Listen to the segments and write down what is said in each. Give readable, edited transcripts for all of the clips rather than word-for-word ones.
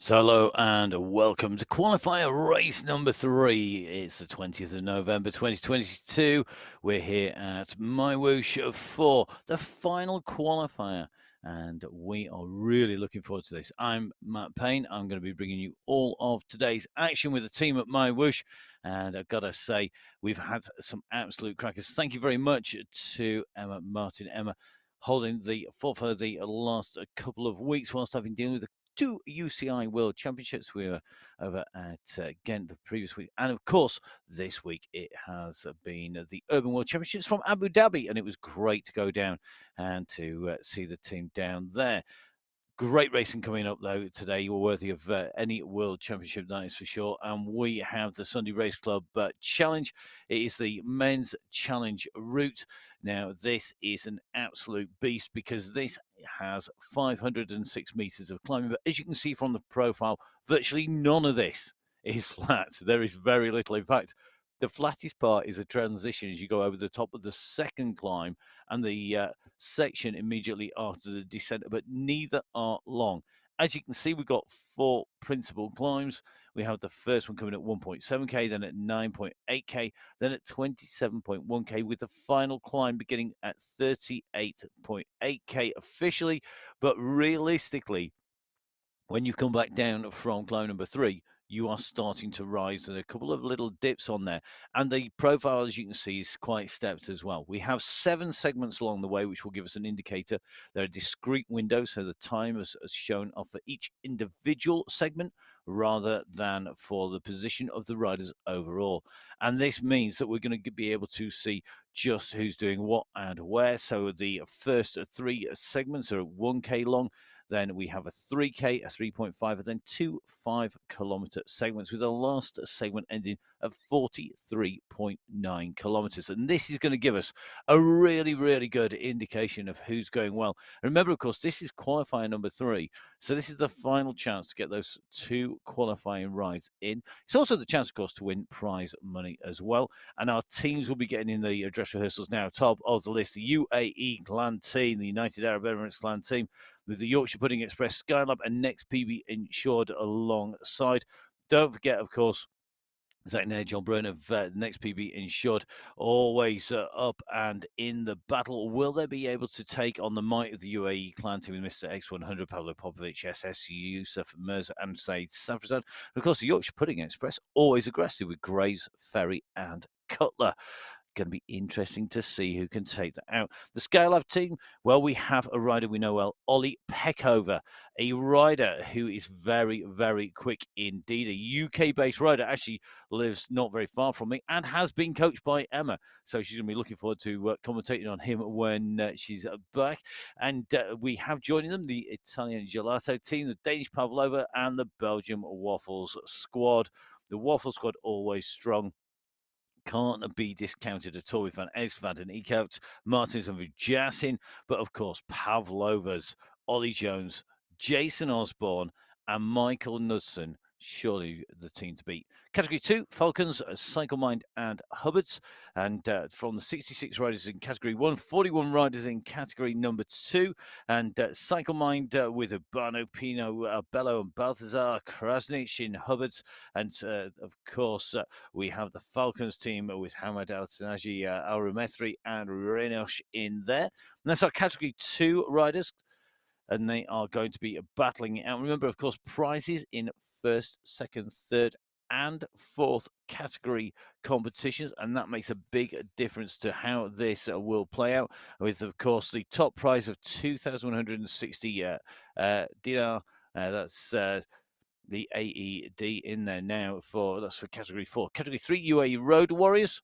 So hello and welcome to qualifier race number 3. It's the 20th of November 2022. We're here at MyWhoosh for the final qualifier, and we are really looking forward to this. I'm Matt Payne. I'm going to be bringing you all of today's action with the team at MyWhoosh, and I've got to say, we've had some absolute crackers. Thank you very much to Emma Martin. Emma holding the fort for the last couple of weeks whilst I've been dealing with the two UCI World Championships. We were over at Ghent the previous week. And of course, this week it has been the Urban World Championships from Abu Dhabi. And it was great to go down and to see the team down there. Great racing coming up, though, today. You're worthy of any World Championship, that is for sure. And we have the Sunday Race Club Challenge. It is the men's challenge route. Now, this is an absolute beast because this has 506 meters of climbing. But as you can see from the profile, virtually none of this is flat. There is very little. In fact, the flattest part is a transition as you go over the top of the second climb and the section immediately after the descent, but neither are long. As you can see, we've got 4 principal climbs. We have the first one coming at 1.7k, then at 9.8k, then at 27.1k, with the final climb beginning at 38.8k officially. But realistically, when you come back down from climb number 3, you are starting to rise, and a couple of little dips on there. And the profile, as you can see, is quite stepped as well. We have 7 segments along the way, which will give us an indicator. There are discrete windows, so the time is shown off for each individual segment rather than for the position of the riders overall. And this means that we're going to be able to see just who's doing what and where. So the first 3 segments are 1k long. Then we have a 3K, a 3.5, and then 2 5-kilometer segments, with the last segment ending at 43.9 kilometers. And this is going to give us a really, really good indication of who's going well. Remember, of course, this is qualifier number 3. So this is the final chance to get those 2 qualifying rides in. It's also the chance, of course, to win prize money as well. And our teams will be getting in the dress rehearsals now. Top of the list, the UAE Clan team, the United Arab Emirates Clan team, with the Yorkshire Pudding Express, Skylab, and Next PB insured alongside. Don't forget, of course, Zach Nair, John Byrne of Next PB insured, always up and in the battle. Will they be able to take on the might of the UAE Clan team with Mr. X100, Pablo Popovic, SS, Yusuf Mirza, and Said Safrazad? And of course, the Yorkshire Pudding Express, always aggressive with Graves, Ferry, and Cutler. Going to be interesting to see who can take that out. The Skylab team, well, we have a rider we know well, Ollie Peckover, a rider who is very, very quick indeed. A UK-based rider, actually lives not very far from me and has been coached by Emma. So she's going to be looking forward to commentating on him when she's back. And we have joining them the Italian Gelato team, the Danish Pavlova, and the Belgium Waffles squad. The Waffle squad always strong, can't be discounted at all. We've had Alex van den Eekhout, Martins and Vujassin, but of course, Pavlovas, Ollie Jones, Jason Osborne, and Michael Knudsen. Surely the team to beat. Category 2, Falcons, Cycle Mind, and Hubbards. And from the 66 riders in Category 1, 41 riders in Category number 2. And Cycle Mind with Urbano, Pino, Bello, and Balthazar, Krasnich in Hubbards. And of course, we have the Falcons team with Hamad Al-Tanaji, Al-Rumethri, and Renosh in there. And that's our Category 2 riders, and they are going to be battling it out. Remember, of course, prizes in first, second, third, and fourth category competitions, and that makes a big difference to how this will play out. With, of course, the top prize of 2,160 dinar. That's the AED in there now that's for category 4. Category 3, UAE Road Warriors.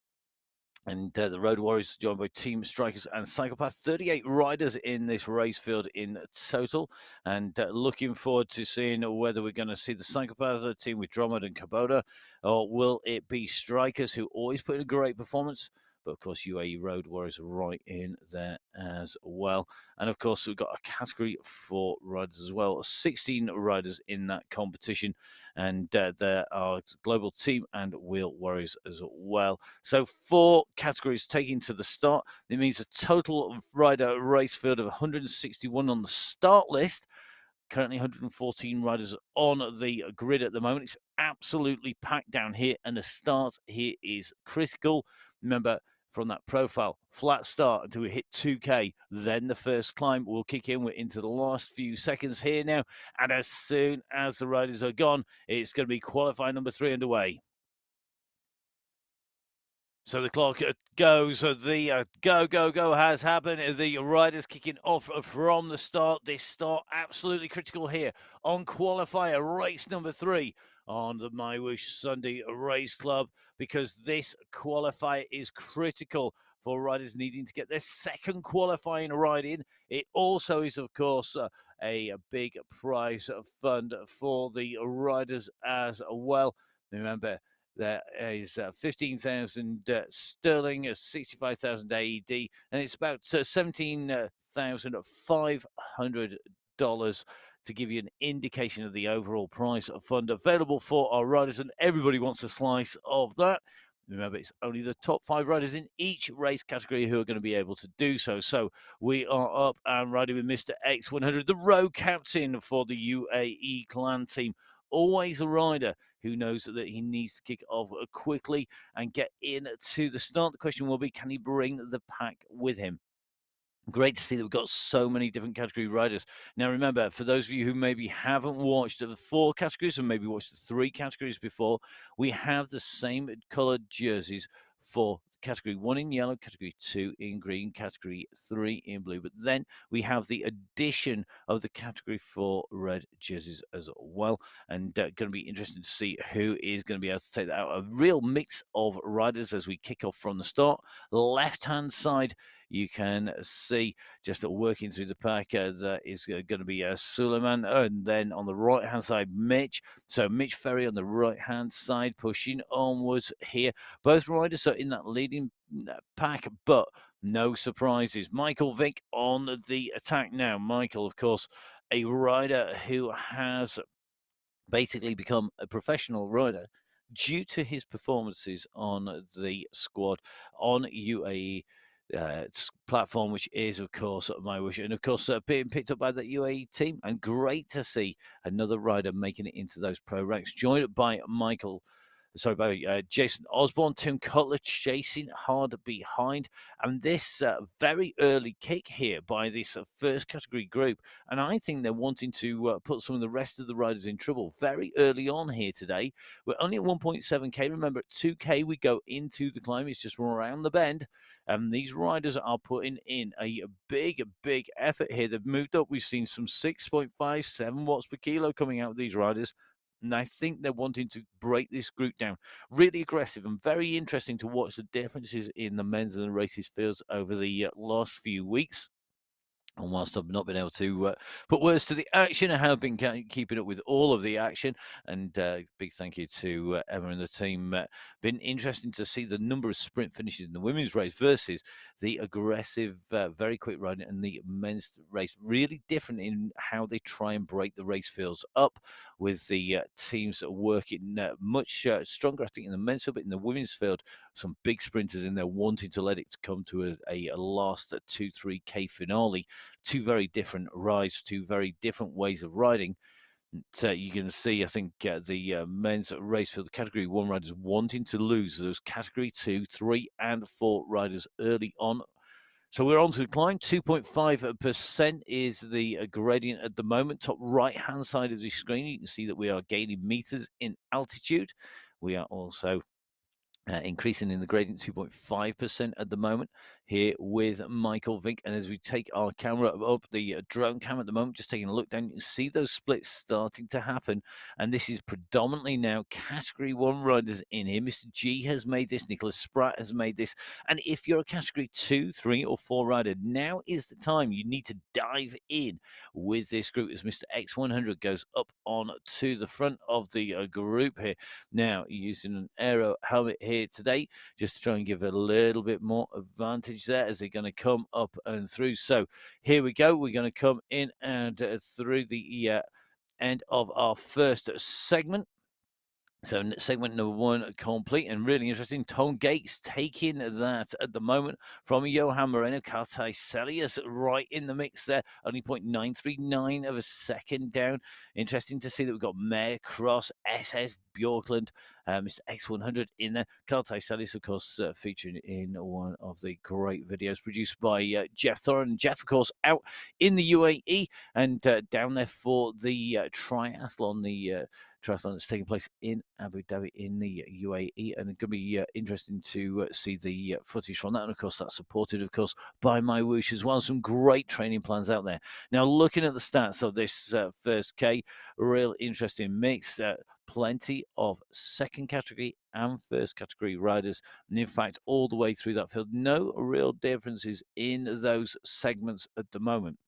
And the Road Warriors joined by Team Strikers and Psychopath. 38 riders in this race field in total. And looking forward to seeing whether we're going to see the Psychopath team with Drummond and Kubota, or will it be Strikers, who always put in a great performance? But of course, UAE Road Warriors right in there as well. And of course, we've got a category for riders as well. 16 riders in that competition. And there are Global Team and Wheel Warriors as well. So 4 categories taking to the start. It means a total rider race field of 161 on the start list. Currently 114 riders on the grid at the moment. It's absolutely packed down here, and the start here is critical. Remember, from that profile, flat start until we hit 2K, then the first climb will kick in. We're into the last few seconds here now, and as soon as the riders are gone, it's going to be qualifying number 3 underway. So the clock goes. The go has happened. The riders kicking off from the start. This start absolutely critical here on qualifier race number 3 on the MyWhoosh Sunday Race Club, because this qualifier is critical for riders needing to get their second qualifying ride in. It also is, of course, a big prize fund for the riders as well. Remember, there is 15,000 sterling, 65,000 AED, and it's about $17,500 to give you an indication of the overall price of fund available for our riders, and everybody wants a slice of that. Remember, it's only the top 5 riders in each race category who are going to be able to do so. So we are up and riding with Mr. X100, the road captain for the UAE clan team. Always a rider who knows that he needs to kick off quickly and get in to the start. The question will be, can he bring the pack with him? Great to see that we've got so many different category riders. Now, remember, for those of you who maybe haven't watched the 4 categories and maybe watched the 3 categories before, we have the same coloured jerseys for category 1 in yellow, category 2 in green, category 3 in blue. But then we have the addition of the category 4 red jerseys as well. And going to be interesting to see who is going to be able to take that out. A real mix of riders as we kick off from the start. Left-hand side, you can see just working through the pack is going to be Suleiman, and then on the right hand side, Mitch. So Mitch Ferry on the right hand side, pushing onwards here. Both riders are in that leading pack, but no surprises. Michael Vick on the attack now. Michael, of course, a rider who has basically become a professional rider due to his performances on the squad on UAE platform, which is, of course, MyWhoosh, and of course, being picked up by the UAE team. And great to see another rider making it into those pro ranks, joined by Jason Osborne, Tim Cutler chasing hard behind, and this very early kick here by this first category group. And I think they're wanting to put some of the rest of the riders in trouble very early on here today. We're only at 1.7K. Remember, at 2K, we go into the climb. It's just around the bend. And these riders are putting in a big effort here. They've moved up. We've seen some 6.57 watts per kilo coming out of these riders. And I think they're wanting to break this group down. Really aggressive and very interesting to watch the differences in the men's and the races fields over the last few weeks. And whilst I've not been able to put words to the action, I have been keeping up with all of the action. And big thank you to Emma and the team. Been interesting to see the number of sprint finishes in the women's race versus the aggressive, very quick riding in the men's race. Really different in how they try and break the race fields up, with the teams working much stronger, I think, in the men's field, but in the women's field, some big sprinters in there wanting to let it come to a last 2-3K finale. 2 very different rides, 2 very different ways of riding. So you can see, I think, the men's race for the category 1 riders wanting to lose those category 2, 3, and 4 riders early on. So we're on to the climb. 2.5% is the gradient at the moment. Top right-hand side of the screen, you can see that we are gaining meters in altitude. We are also increasing in the gradient, 2.5% at the moment here with Michael Vink. And as we take our camera up, the drone camera at the moment, just taking a look down, you can see those splits starting to happen. And this is predominantly now category 1 riders in here. Mr. G has made this, Nicholas Spratt has made this. And if you're a category 2, 3, or 4 rider, now is the time you need to dive in with this group as Mr. X100 goes up on to the front of the group here. Now, using an aero helmet here today, just to try and give a little bit more advantage there as they're going to come up and through. So here we go. We're going to come in and through the end of our first segment. So segment number one complete and really interesting. Tone Gates taking that at the moment from Johan Moreno. Cartai Celius right in the mix there. Only 0.939 of a second down. Interesting to see that we've got Mayor Cross, SS Bjorkland, Mr. X100 in there. Cartai Celius, of course, featured in one of the great videos produced by Jeff Thorin. Jeff, of course, out in the UAE and down there for the triathlon, triathlon that's taking place in Abu Dhabi in the UAE, and it's going to be interesting to see the footage from that. And of course, that's supported, of course, by MyWhoosh as well. Some great training plans out there. Now, looking at the stats of this first K, real interesting mix. Plenty of second category and first category riders, and in fact, all the way through that field, no real differences in those segments at the moment.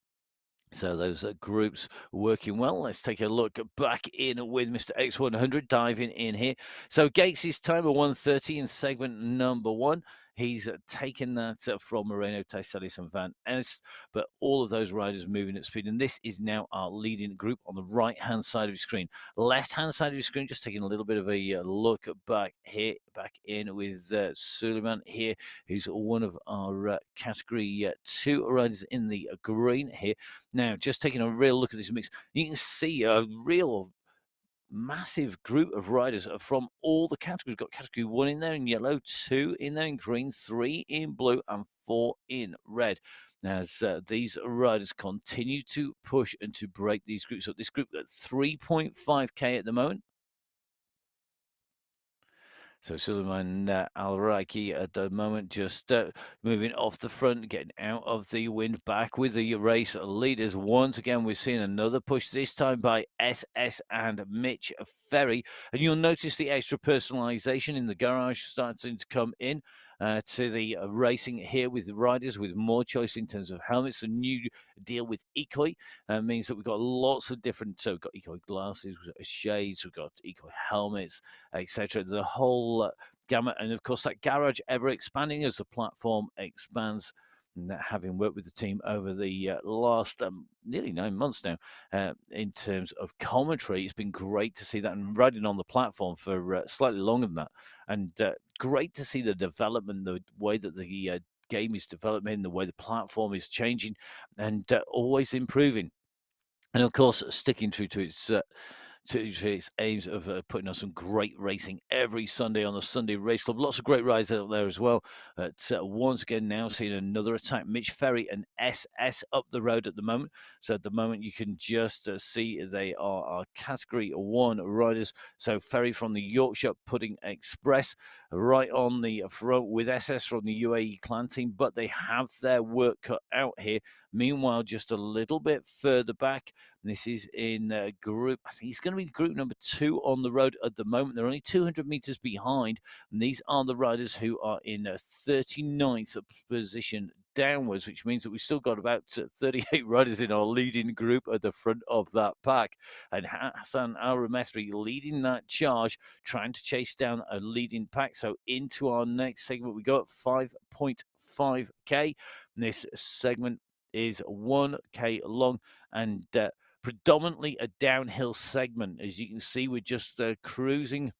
So those groups working well. Let's take a look back in with Mr. X100 diving in here. So Gates' time of 1:30 in segment number one. He's taken that from Moreno, Taisalis, and Van Est, but all of those riders moving at speed. And this is now our leading group on the right-hand side of your screen. Left-hand side of your screen, just taking a little bit of a look back here, back in with Suleiman here, who's one of our category 2 riders in the green here. Now, just taking a real look at this mix, you can see a real massive group of riders from all the categories. We've got category 1 in there in yellow, 2 in there in green, 3 in blue, and 4 in red. As these riders continue to push and to break these groups up. This group at 3.5K at the moment. So Suleiman Al Raiki at the moment just moving off the front, getting out of the wind, back with the race leaders. Once again, we're seeing another push, this time by SS and Mitch Ferry. And you'll notice the extra personalization in the garage starting to come in. To the racing here with the riders with more choice in terms of helmets. A new deal with Ekoi means that we've got lots of different, so we've got Ekoi glasses, we've got shades, we've got Ekoi helmets, etc. The whole gamut, and of course that garage ever expanding as the platform expands. And that having worked with the team over the last nearly 9 months now in terms of commentary, it's been great to see that, and riding on the platform for slightly longer than that, and great to see the development, the way that the game is developing, the way the platform is changing, and always improving. And of course, sticking true to its aims of putting on some great racing every Sunday on the Sunday Race Club. Lots of great rides out there as well. But once again, now seeing another attack. Mitch Ferry and SS up the road at the moment. So at the moment, you can just see they are our Category 1 riders. So Ferry from the Yorkshire Pudding Express right on the front with SS from the UAE clan team. But they have their work cut out here. Meanwhile, just a little bit further back, this is in group, I think it's going to be group number 2 on the road at the moment. They're only 200 meters behind. And these are the riders who are in 39th position downwards, which means that we've still got about 38 riders in our leading group at the front of that pack. And Hassan Al-Ramethri leading that charge, trying to chase down a leading pack. So into our next segment, we go at 5.5K. This segment is 1K long and predominantly a downhill segment. As you can see, we're just cruising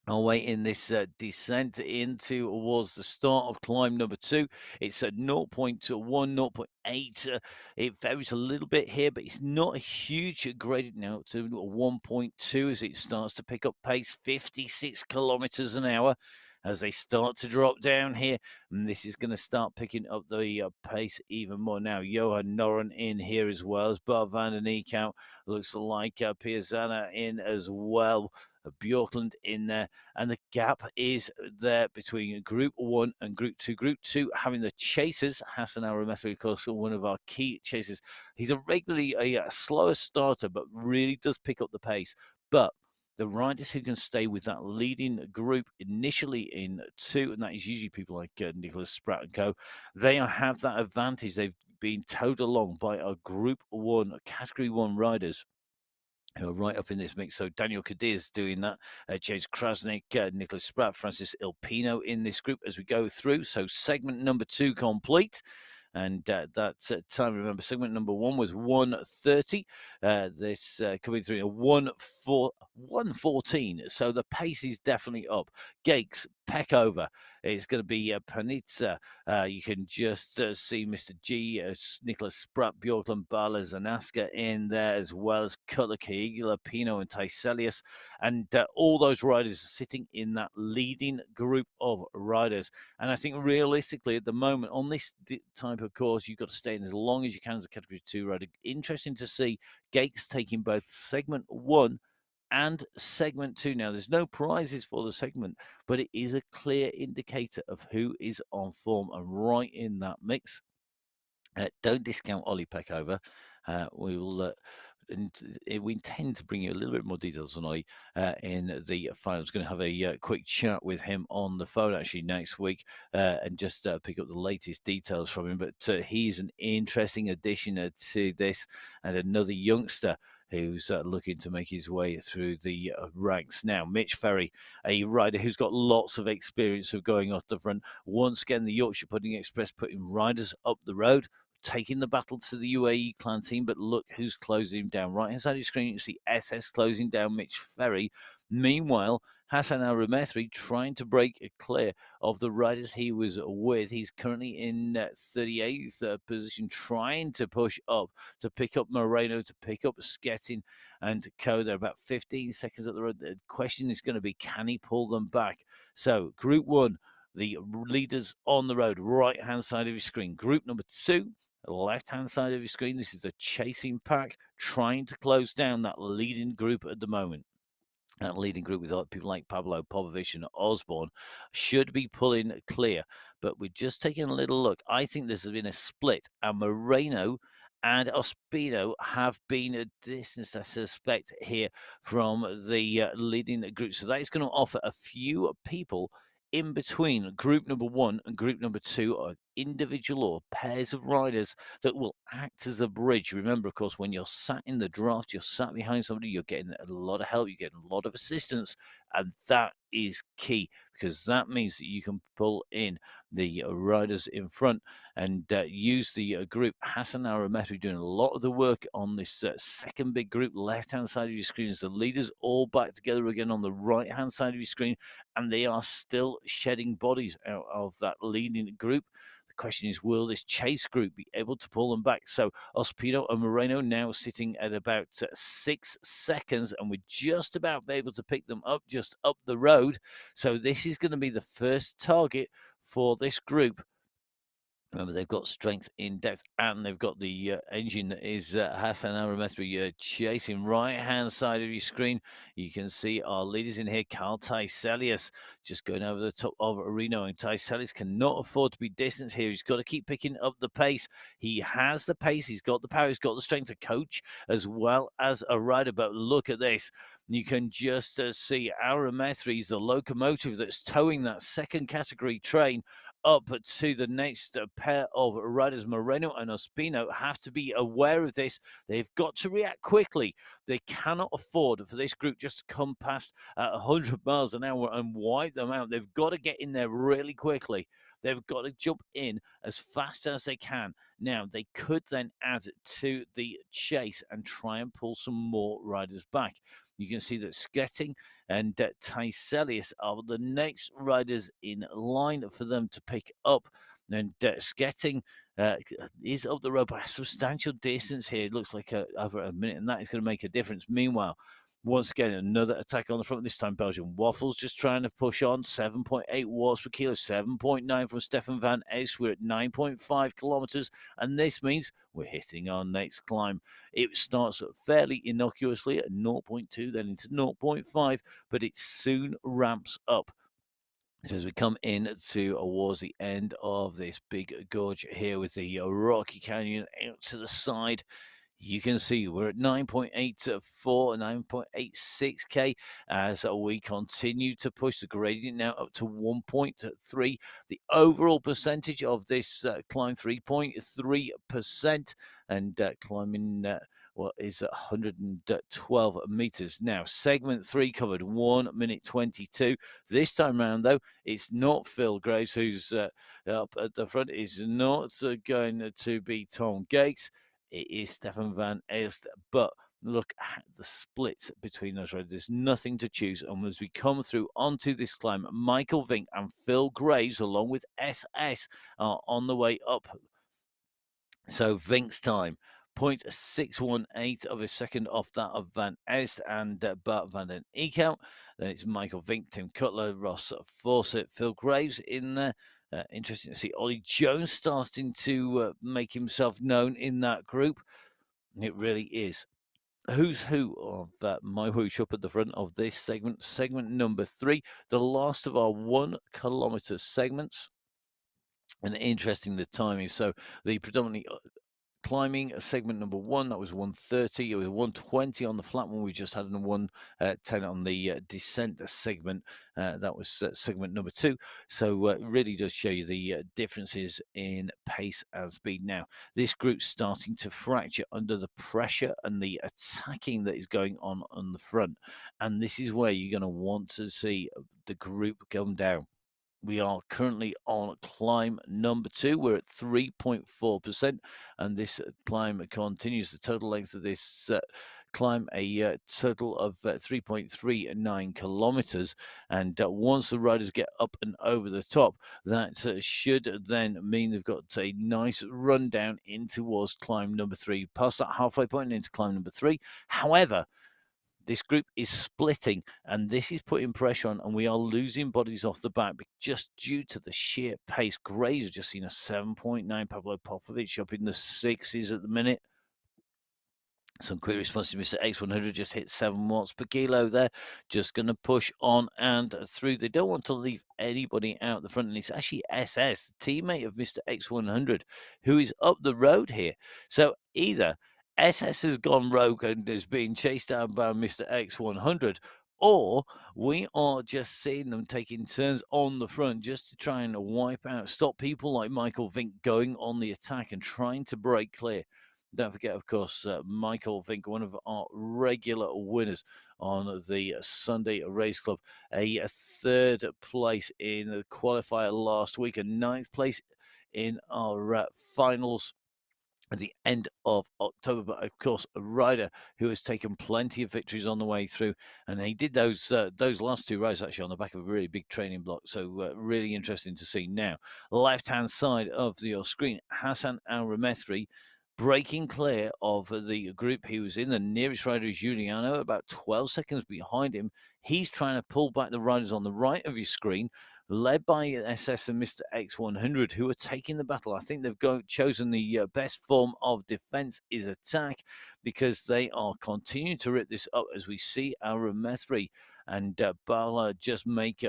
our way in this descent into towards the start of climb number 2. It's at 0.1, 0.8. It varies a little bit here, but it's not a huge gradient now to 1.2 as it starts to pick up pace, 56 kilometers an hour. As they start to drop down here, and this is going to start picking up the pace even more now. Johan Noren in here as well as Bart van den Eek out. Looks like Piazzana in as well. Bjorkland in there, and the gap is there between Group 1 and Group 2. Group 2 having the chasers, Hassan Al-Ramethri, of course, one of our key chasers. He's a slower starter, but really does pick up the pace. But the riders who can stay with that leading group initially in 2, and that is usually people like Nicholas Spratt and co., they have that advantage. They've been towed along by our Group 1, Category 1 riders who are right up in this mix. So Daniel Kadir's doing that, James Krasnik, Nicholas Spratt, Francis Ilpino in this group as we go through. So segment number 2 complete. And that time, remember, segment number 1 was 1:30. This coming through at 1:14. So the pace is definitely up. Gakes, Peckover. It's going to be Panizza. You can just see Mr. G, Nicholas Spratt, Bjorklund, Bala, Zanaska in there, as well as Cutler, Caligula, Pino, and Tyselius. And all those riders are sitting in that leading group of riders. And I think realistically, at the moment, on this type of course, you've got to stay in as long as you can as a Category 2 rider. Interesting to see Gates taking both segment 1 and segment 2. Now, there's no prizes for the segment, but it is a clear indicator of who is on form and right in that mix. Don't discount Ollie Peckover. We will. And we intend to bring you a little bit more details on Ollie in the finals. Going to have a quick chat with him on the phone actually next week and just pick up the latest details from him. But he's an interesting addition to this, and another youngster who's looking to make his way through the ranks. Now, Mitch Ferry, a rider who's got lots of experience of going off the front. Once again, the Yorkshire Pudding Express putting riders up the road, taking the battle to the UAE clan team, but look who's closing him down. Right hand side of your screen, you can see SS closing down Mitch Ferry. Meanwhile, Hassan Al-Ramethri trying to break clear of the riders he was with. He's currently in 38th position, trying to push up to pick up Moreno, to pick up Skettin and Co. They're about 15 seconds up the road. The question is going to be, can he pull them back? So, Group 1, the leaders on the road, right-hand side of your screen. Group number 2, left-hand side of your screen. This is a chasing pack trying to close down that leading group at the moment. That leading group with people like Pablo Popovic and Osborne should be pulling clear. But we're just taking a little look. I think this has been a split, and Moreno and Ospino have been distanced, I suspect, here from the leading group. So that is going to offer a few people in between group number 1 and group number 2, or individual or pairs of riders that will act as a bridge. Remember, of course, when you're sat in the draft, you're sat behind somebody, you're getting a lot of help, you're getting a lot of assistance, and that is key, because that means that you can pull in the riders in front and use the group. Hassan Al-Ramethri doing a lot of the work on this second big group, left-hand side of your screen, as the leaders all back together again on the right-hand side of your screen, and they are still shedding bodies out of that leading group. The question is, will this chase group be able to pull them back? So Ospino and Moreno now sitting at about 6 seconds, and we're just about able to pick them up just up the road. So this is going to be the first target for this group. Remember, they've got strength in depth, and they've got the engine that is Hassan Al-Ramethri chasing. Right-hand side of your screen, you can see our leaders in here. Carl Tyselius just going over the top of Reno, and Tyselius cannot afford to be distanced here. He's got to keep picking up the pace. He has the pace, he's got the power, he's got the strength to coach as well as a rider. But look at this. You can just see Al-Ramethri is the locomotive that's towing that second category train up to the next pair of riders. Moreno and Ospino have to be aware of this. They've got to react quickly. They cannot afford for this group just to come past 100 miles an hour and wipe them out. They've got to get in there really quickly. They've got to jump in as fast as they can. Now, they could then add to the chase and try and pull some more riders back. You can see that Sketting and Tyselius are the next riders in line for them to pick up. And Sketting is up the road by a substantial distance here. It looks like over a minute, and that is going to make a difference. Meanwhile, once again, another attack on the front, this time Belgian Waffles just trying to push on. 7.8 watts per kilo, 7.9 from Stefan van Es. We're at 9.5 kilometers, and this means we're hitting our next climb. It starts fairly innocuously at 0.2, then into 0.5, but it soon ramps up. So as we come in towards the end of this big gorge here with the Rocky Canyon out to the side, you can see we're at 9.84, 9.86k as we continue to push the gradient now up to 1.3. The overall percentage of this climb, 3.3%, and climbing what is 112 meters. Now, segment 3 covered 1 minute 22. This time around, though, it's not Phil Graves who's up at the front. It's not going to be Tom Gates. It is Stefan van Eerst, but look at the splits between those riders. There's nothing to choose. And as we come through onto this climb, Michael Vink and Phil Graves, along with SS, are on the way up. So Vink's time, 0.618 of a second off that of Van Est and Bart van den Eekhout. Then it's Michael Vink, Tim Cutler, Ross Fawcett, Phil Graves in there. Interesting to see Ollie Jones starting to make himself known in that group. It really is. Who's who of MyWhoosh up at the front of this segment number 3, the last of our 1 kilometer segments. And interesting the timing. So the predominantly climbing segment number 1, that was 130. It was 120 on the flat one we just had, and 110 on the descent segment. That was segment number 2. So it really does show you the differences in pace and speed. Now, this group's starting to fracture under the pressure and the attacking that is going on the front. And this is where you're going to want to see the group come down. We are currently on climb number 2. We're at 3.4%, and this climb continues. The total length of this climb, a total of 3.39 kilometers. And once the riders get up and over the top, that should then mean they've got a nice run down in towards climb number 3, past that halfway point into climb number 3. However, this group is splitting, and this is putting pressure on, and we are losing bodies off the back just due to the sheer pace. Gray's just seen a 7.9. Pablo Popovic up in the 6s at the minute. Some quick responses. Mr. X100 just hit 7 watts per kilo there. Just going to push on and through. They don't want to leave anybody out the front. And it's actually SS, the teammate of Mr. X100, who is up the road here. So either SS has gone rogue and is being chased down by Mr. X100, or we are just seeing them taking turns on the front just to try and wipe out, stop people like Michael Vink going on the attack and trying to break clear. Don't forget, of course, Michael Vink, one of our regular winners on the Sunday Race Club, a 3rd place in the qualifier last week, a 9th place in our finals at the end of October. But of course, a rider who has taken plenty of victories on the way through, and he did those last 2 rides actually on the back of a really big training block. So really interesting to see. Now, left hand side of your screen, Hassan Al Ramethri breaking clear of the group he was in. The nearest rider is Giuliano, about 12 seconds behind him. He's trying to pull back the riders on the right of your screen, led by SS and Mr. X100, who are taking the battle. I think they've chosen the best form of defense is attack, because they are continuing to rip this up as we see our Methri and Bala just make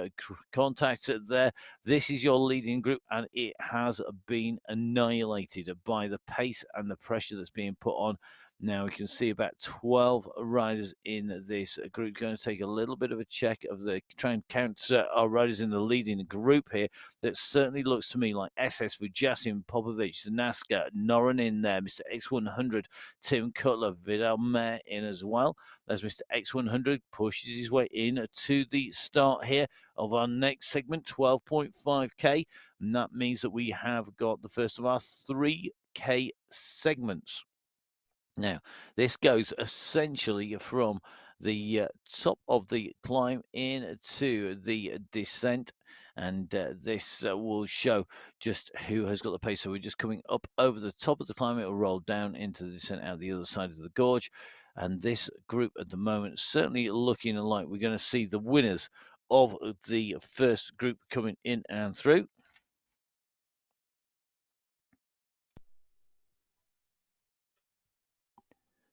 contact there. This is your leading group, and it has been annihilated by the pace and the pressure that's being put on. Now we can see about 12 riders in this group. Going to take a little bit of a check of try and count our riders in the leading group here. That certainly looks to me like SS Vujasin, Popovic, Zanaska, Norin in there, Mr. X100, Tim Cutler, Vidal Mayer in as well. As Mr. X100 pushes his way in to the start here of our next segment, 12.5k. And that means that we have got the first of our 3k segments. Now, this goes essentially from the top of the climb into the descent, and this will show just who has got the pace. So we're just coming up over the top of the climb. It will roll down into the descent out the other side of the gorge, and this group at the moment certainly looking like we're going to see the winners of the first group coming in and through.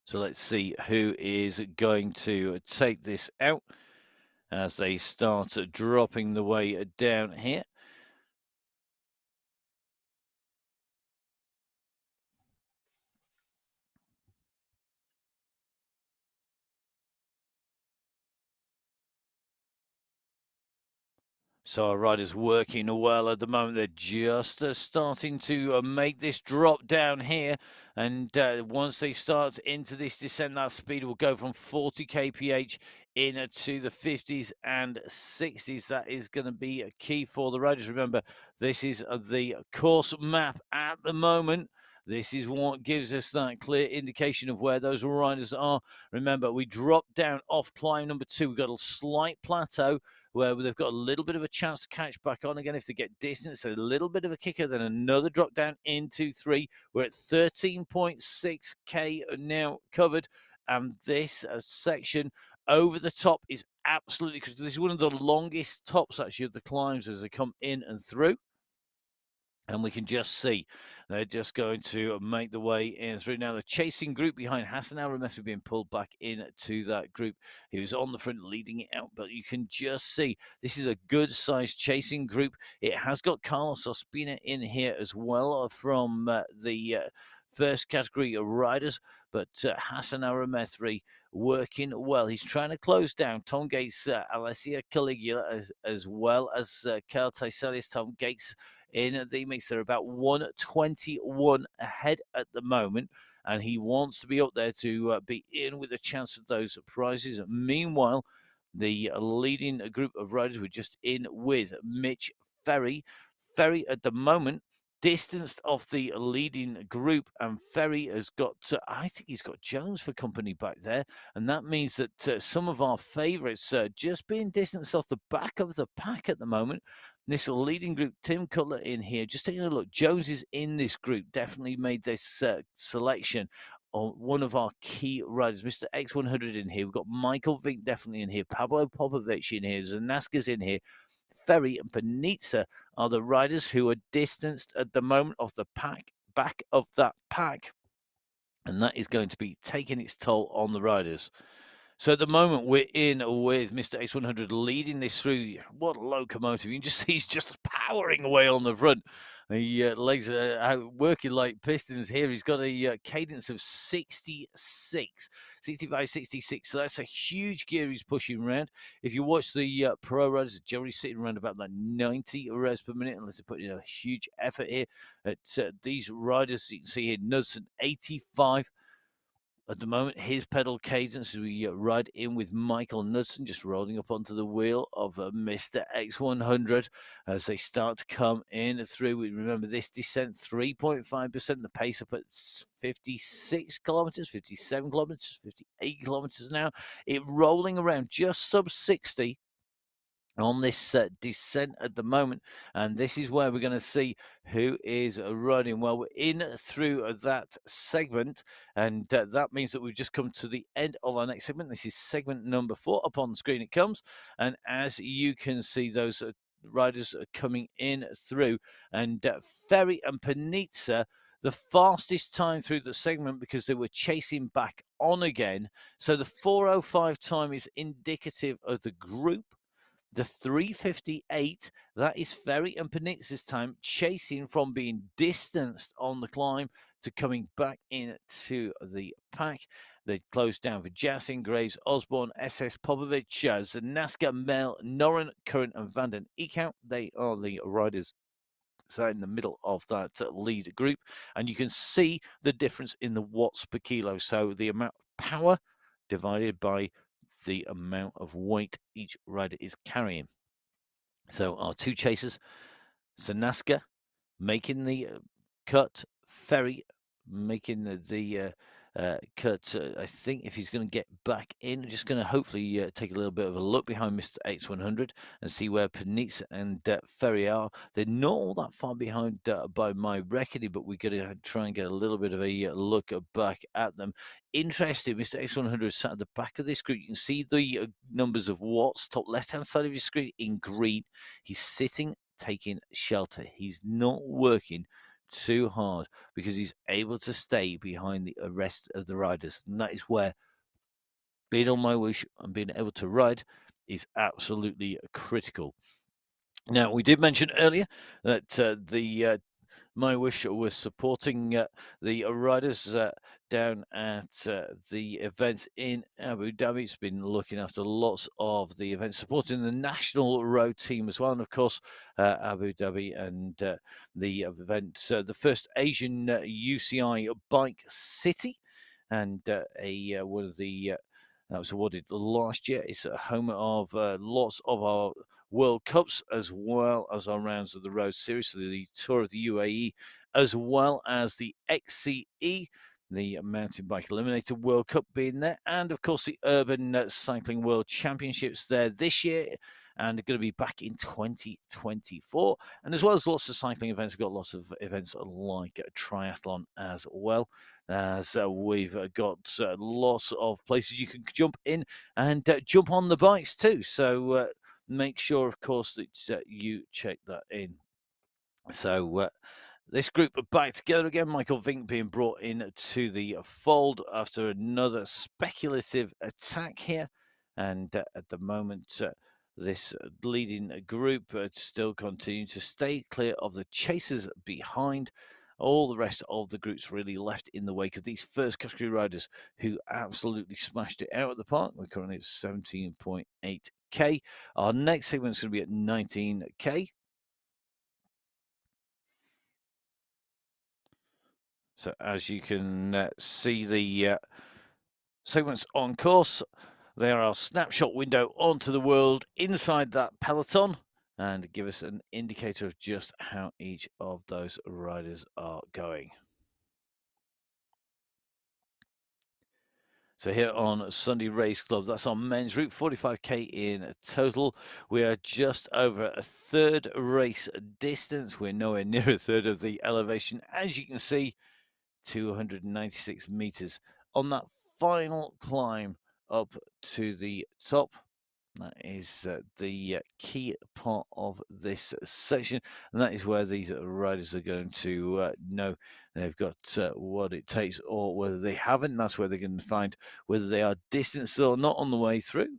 So let's see who is going to take this out as they start dropping the way down here. So our riders working well at the moment. They're just starting to make this drop down here. And once they start into this descent, that speed will go from 40 kph into the 50s and 60s. That is going to be a key for the riders. Remember, this is the course map at the moment. This is what gives us that clear indication of where those riders are. Remember, we dropped down off climb number 2. We've got a slight plateau where they've got a little bit of a chance to catch back on again if they get distance, a little bit of a kicker, then another drop down into 3. We're at 13.6k now covered, and this section over the top is absolutely, because this is one of the longest tops actually of the climbs as they come in and through. And we can just see they're just going to make the way in through. Now, the chasing group behind Hassan Al-Ramethi being pulled back into that group. He was on the front leading it out, but you can just see this is a good-sized chasing group. It has got Carlos Ospina in here as well from the first category of riders, but Hassan Al-Ramethi working well. He's trying to close down Tom Gates, Alessia Caligula, as well as Carl Taiselis. Tom Gates in the mix. They're about 121 ahead at the moment, and he wants to be up there to be in with a chance of those prizes. Meanwhile, the leading group of riders were just in with Mitch Ferry. Ferry at the moment distanced off the leading group, and Ferry has got, I think he's got Jones for company back there, and that means that some of our favourites just being distanced off the back of the pack at the moment. This leading group, Tim Cutler in here, just taking a look. Jones is in this group, definitely made this selection on one of our key riders, Mr. X100 in here. We've got Michael Vink definitely in here, Pablo Popovich in here, Zanaska's in here. Ferry and Panizza are the riders who are distanced at the moment off the back of that pack. And that is going to be taking its toll on the riders. So at the moment, we're in with Mr. X100 leading this through. What a locomotive. You can just see he's just powering away on the front. The legs are out working like pistons here. He's got a cadence of 66, 65, 66. So that's a huge gear he's pushing around. If you watch the pro riders, are generally sitting around about that 90 revs per minute, unless they're putting in a huge effort here. At these riders, you can see here, Knudsen 85. At the moment, his pedal cadence as we ride in with Michael Knudsen, just rolling up onto the wheel of Mr. X100 as they start to come in through. We remember this descent 3.5%, the pace up at 56 kilometers, 57 kilometers, 58 kilometers now. It rolling around just sub 60 on this descent at the moment, and this is where we're going to see who is running. Well, we're in through that segment, and that means that we've just come to the end of our next segment. This is segment number 4. Up on the screen it comes, and as you can see, those riders are coming in through, and Ferry and Panizza the fastest time through the segment because they were chasing back on again. So the 4:05 time is indicative of the group. The 3:58, that is Ferry and Panizza's time, chasing from being distanced on the climb to coming back into the pack. They closed down for Jasin, Graves, Osborne, SS Popovic, Zanaska, Mel, Noren, Curran, and Vanden Eekhout. They are the riders so in the middle of that lead group, and you can see the difference in the watts per kilo. So the amount of power divided by the amount of weight each rider is carrying. So our two chasers, Zanaska making the cut, Ferry making the cut. I think if he's going to get back in, just going to hopefully take a little bit of a look behind Mr. X100 and see where Panizza and Ferry are. They're not all that far behind by my reckoning, but we're going to try and get a little bit of a look back at them. Interesting, Mr. X100 sat at the back of this group. You can see the numbers of watts, top left-hand side of your screen in green. He's sitting, taking shelter. He's not working too hard because he's able to stay behind the rest of the riders. And that is where being on MyWhoosh and being able to ride is absolutely critical. Now, we did mention earlier that the MyWhoosh was supporting the riders down at the events in Abu Dhabi. It's been looking after lots of the events, supporting the national road team as well, and of course Abu Dhabi and the event, the first Asian UCI bike city, and one of the that was awarded last year. It's a home of lots of our World Cups as well as our rounds of the Road Series, so the Tour of the UAE, as well as the XCE, the Mountain Bike Eliminator World Cup being there, and of course the Urban Cycling World Championships there this year. And going to be back in 2024. And as well as lots of cycling events, we've got lots of events like triathlon as well. As we've got lots of places you can jump in and jump on the bikes too. So make sure, of course, that you check that in. So this group are back together again. Michael Vink being brought in to the fold after another speculative attack here. And at the moment, this leading group still continue to stay clear of the chasers behind. All the rest of the groups really left in the wake of these first category riders who absolutely smashed it out of the park. We're currently at 17.8k. Our next segment is going to be at 19k. So as you can see, the segments on course, they are our snapshot window onto the world inside that peloton and give us an indicator of just how each of those riders are going. So here on Sunday Race Club, that's our men's route, 45k in total. We are just over a third race distance. We're nowhere near a third of the elevation, as you can see, 296 meters on that final climb up to the top. That is the key part of this section, and that is where these riders are going to know they've got what it takes or whether they haven't. And that's where they're going to find whether they are distanced or not on the way through.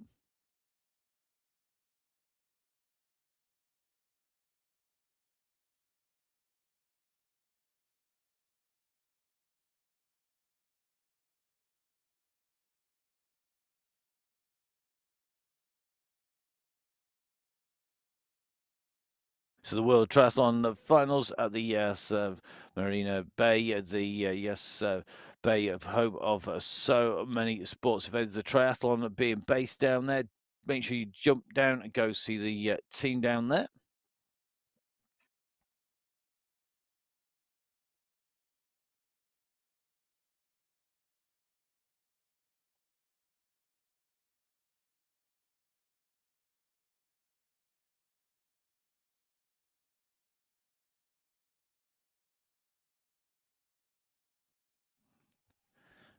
So the World Triathlon Finals at the Marina Bay, the Bay of home of so many sports events. The triathlon being based down there. Make sure you jump down and go see the team down there.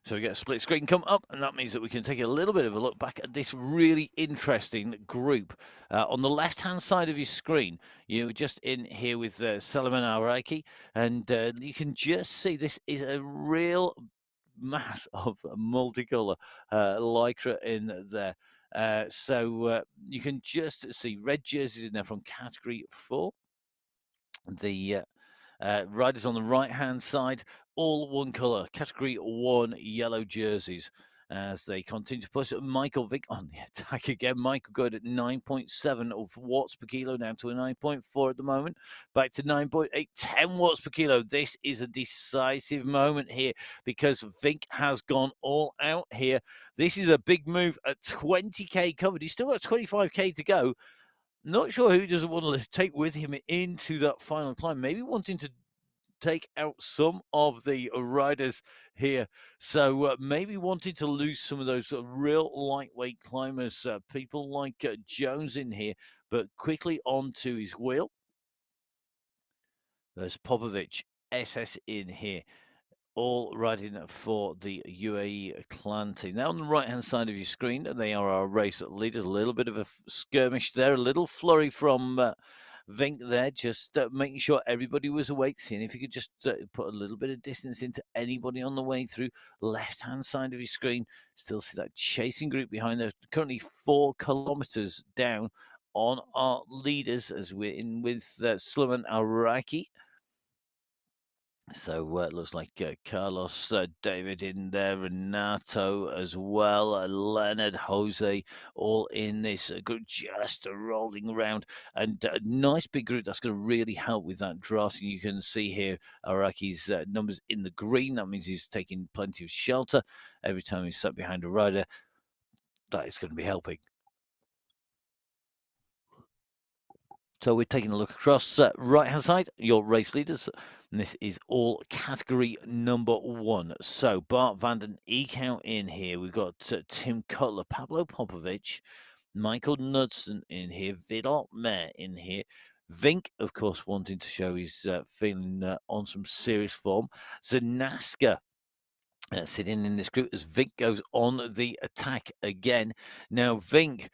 So we get a split screen come up, and that means that we can take a little bit of a look back at this really interesting group. On the left-hand side of your screen, you're just in here with Salman Al-Raiki, and you can just see this is a real mass of multicolor lycra in there. So you can just see red jerseys in there from category 4. The riders on the right-hand side, all one colour, category 1 yellow jerseys. As they continue to push Michael Vick on the attack again. Michael good at 9.7 of watts per kilo, down to a 9.4 at the moment. Back to 9.8, 10 watts per kilo. This is a decisive moment here because Vink has gone all out here. This is a big move at 20k covered. He's still got 25k to go. Not sure who doesn't want to take with him into that final climb. Maybe wanting to take out some of the riders here. So maybe wanting to lose some of those real lightweight climbers, people like Jones in here, but quickly onto his wheel. There's Popovic, SS in here, all riding for the UAE clan team. Now on the right-hand side of your screen, they are our race leaders. A little bit of a skirmish there, a little flurry from Vink there, just making sure everybody was awake, seeing if you could just put a little bit of distance into anybody on the way through. Left-hand side of your screen, still see that chasing group behind there, currently 4 kilometers down on our leaders as we're in with Sulaiman Al-Raki. So it looks like Carlos, David in there, Renato as well, Leonard, Jose, all in this group, just rolling around. And a nice big group that's going to really help with that draft. And you can see here Araki's numbers in the green. That means he's taking plenty of shelter every time he's sat behind a rider. That is going to be helping. So we're taking a look across right hand side, your race leaders. And this is all category number one. So Bart Vanden Eek out in here. We've got Tim Cutler, Pablo Popovich, Michael Knudsen in here, Vidal Mayer in here. Vink, of course, wanting to show he's feeling on some serious form. Zanaska sitting in this group as Vink goes on the attack again. Now, Vink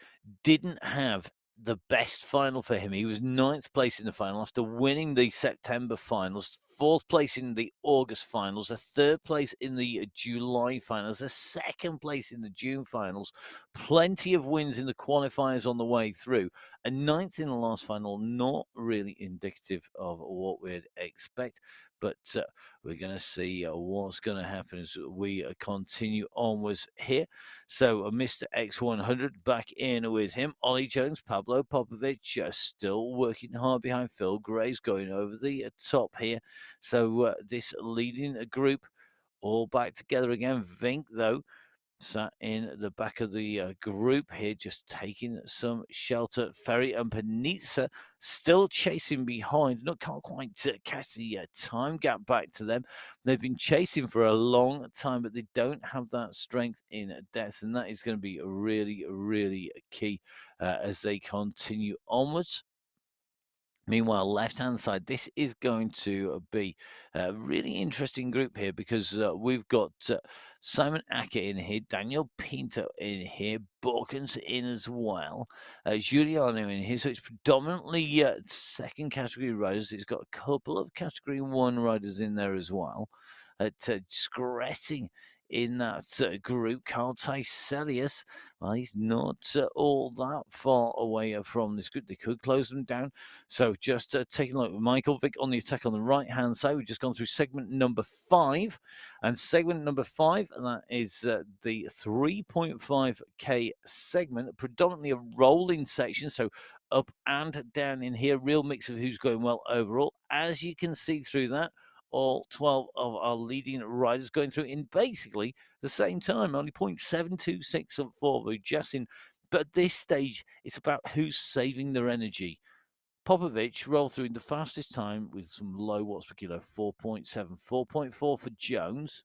didn't have the best final for him. He was ninth place in the final after winning the September finals, fourth place in the August finals, a third place in the July finals, a second place in the June finals, plenty of wins in the qualifiers on the way through, a ninth in the last final, not really indicative of what we'd expect. But we're going to see what's going to happen as we continue onwards here. So Mr. X100 back in with him. Ollie Jones, Pablo Popovich still working hard behind Phil Gray's going over the top here. So this leading group all back together again. Vink, though, sat in the back of the group here, just taking some shelter. Ferry and Panizza still chasing behind. Can't quite catch the time gap back to them. They've been chasing for a long time, but they don't have that strength in depth, and that is going to be really, really key as they continue onwards. Meanwhile, left-hand side, this is going to be a really interesting group here because we've got Simon Acker in here, Daniel Pinto in here, Borkins in as well, Giuliano in here. So it's predominantly second category riders. It's got a couple of category one riders in there as well. Scratching in that group, Carl Tyselius. Well, he's not all that far away from this group. They could close them down. So just taking a look, Michael Vick on the attack on the right-hand side. We've just gone through segment number 5. And segment number 5, and that is the 3.5K segment, predominantly a rolling section. So up and down in here, real mix of who's going well overall. As you can see through that, all 12 of our leading riders going through in basically the same time, only 0.726 of 4 just in. But at this stage, it's about who's saving their energy. Popovich rolled through in the fastest time with some low watts per kilo, 4.7, 4.4 for Jones,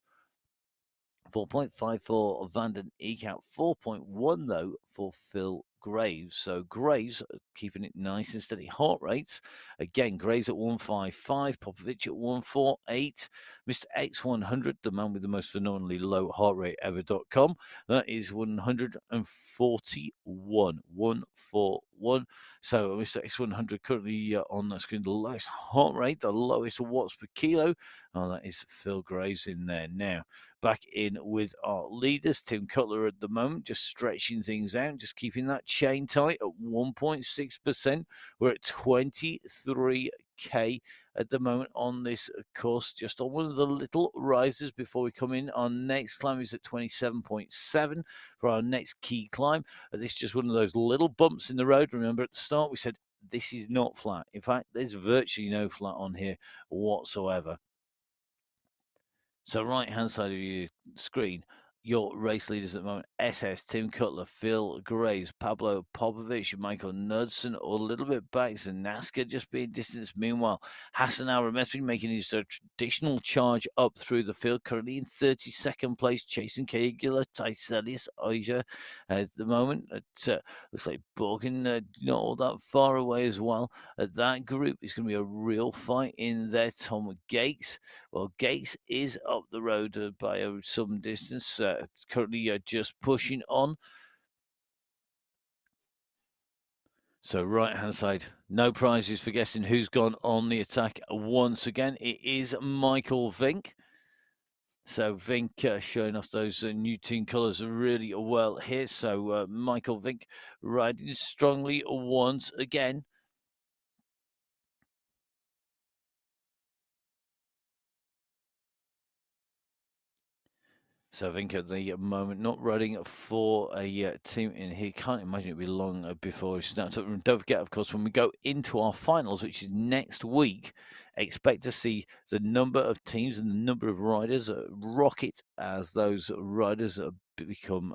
4.5 for Vanden Eek out, 4.1 though for Phil Graves. So Graves keeping it nice and steady. Heart rates, again, Graves at 155, Popovich at 148, Mr. X100, the man with the most phenomenally low heart rate ever.com, that is 141, 141. So Mr. X100 currently on the screen, the lowest heart rate, the lowest watts per kilo. Oh, that is Phil Graves in there now. Back in with our leaders, Tim Cutler at the moment, just stretching things out, just keeping that chain tight at 1.6%. We're at 23K at the moment on this course, just on one of the little rises before we come in. Our next climb is at 27.7 for our next key climb. This is just one of those little bumps in the road. Remember at the start we said this is not flat. In fact, there's virtually no flat on here whatsoever. So right-hand side of your screen, your race leaders at the moment, SS, Tim Cutler, Phil Graves, Pablo Popovich, Michael Knudsen, or a little bit back, Zanaska just being distanced. Meanwhile, Hassan Al-Rametri making his traditional charge up through the field, currently in 32nd place, chasing Kaigula, Tyselius, Aja at the moment. Looks like Borgen not all that far away as well. That group is going to be a real fight in there. Tom Gates. Well, Gates is up the road by some distance, currently just pushing on. So right-hand side, no prizes for guessing who's gone on the attack once again. It is Michael Vink. So Vink showing off those new team colours really well here. So Michael Vink riding strongly once again. So I think at the moment, not running for a team in here, can't imagine it'll be long before it's snapped up. And don't forget, of course, when we go into our finals, which is next week, expect to see the number of teams and the number of riders rocket as those riders become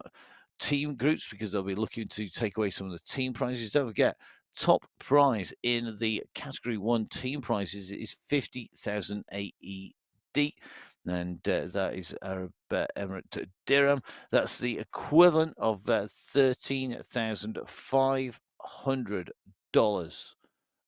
team groups because they'll be looking to take away some of the team prizes. Don't forget, top prize in the category one team prizes is 50,000 AED, and that is Arab Emirate Dirham. That's the equivalent of $13,500.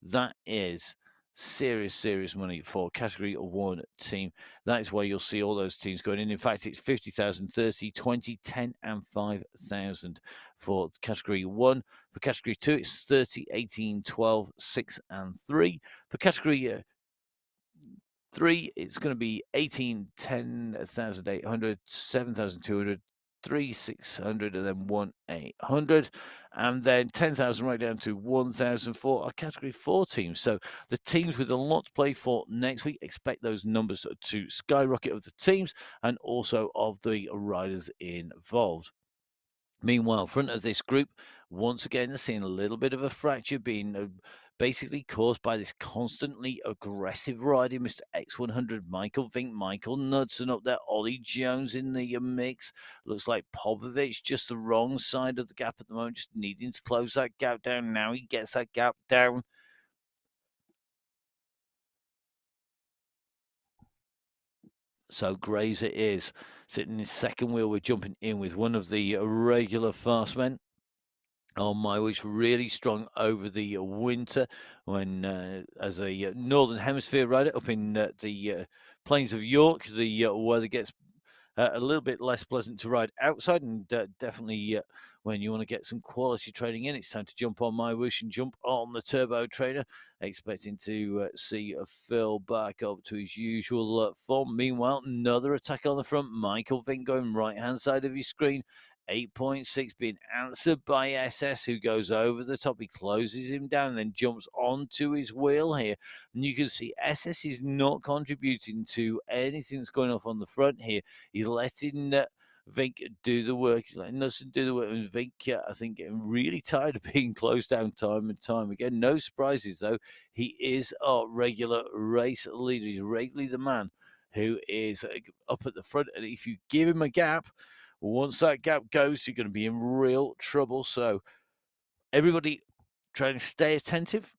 That is serious, serious money for category one team. That is why you'll see all those teams going in. In fact, it's 50,000, 30, 20, 10, and 5,000 for category one. For category two, it's 30, 18, 12, 6, and 3. For category three, it's going to be 18, 10,800, 7,200, 3,600, and then 1,800, and then 10,000 right down to 1,000 for our category four teams. So the teams with a lot to play for next week, expect those numbers to skyrocket of the teams and also of the riders involved. Meanwhile, front of this group, once again, seeing a little bit of a fracture being basically caused by this constantly aggressive riding. Mr. X100, Michael Vink, Michael Knudsen up there, Ollie Jones in the mix. Looks like Popovich just the wrong side of the gap at the moment, just needing to close that gap down. Now he gets that gap down. So Graves it is, sitting in second wheel. We're jumping in with one of the regular fast men. On MyWhoosh, really strong over the winter when, as a northern hemisphere rider up in the plains of York, the weather gets a little bit less pleasant to ride outside, and definitely when you want to get some quality training in, it's time to jump on MyWhoosh and jump on the turbo trainer, expecting to see Phil back up to his usual form. Meanwhile, another attack on the front. Michael Vink going right hand side of your screen. 8.6 being answered by SS, who goes over the top. He closes him down and then jumps onto his wheel here. And you can see SS is not contributing to anything that's going off on the front here. He's letting Vink do the work. He's letting Nussen do the work. And Vink, I think, getting really tired of being closed down time and time again. No surprises, though. He is our regular race leader. He's regularly the man who is up at the front. And if you give him a gap, once that gap goes, you're going to be in real trouble. So everybody trying to stay attentive.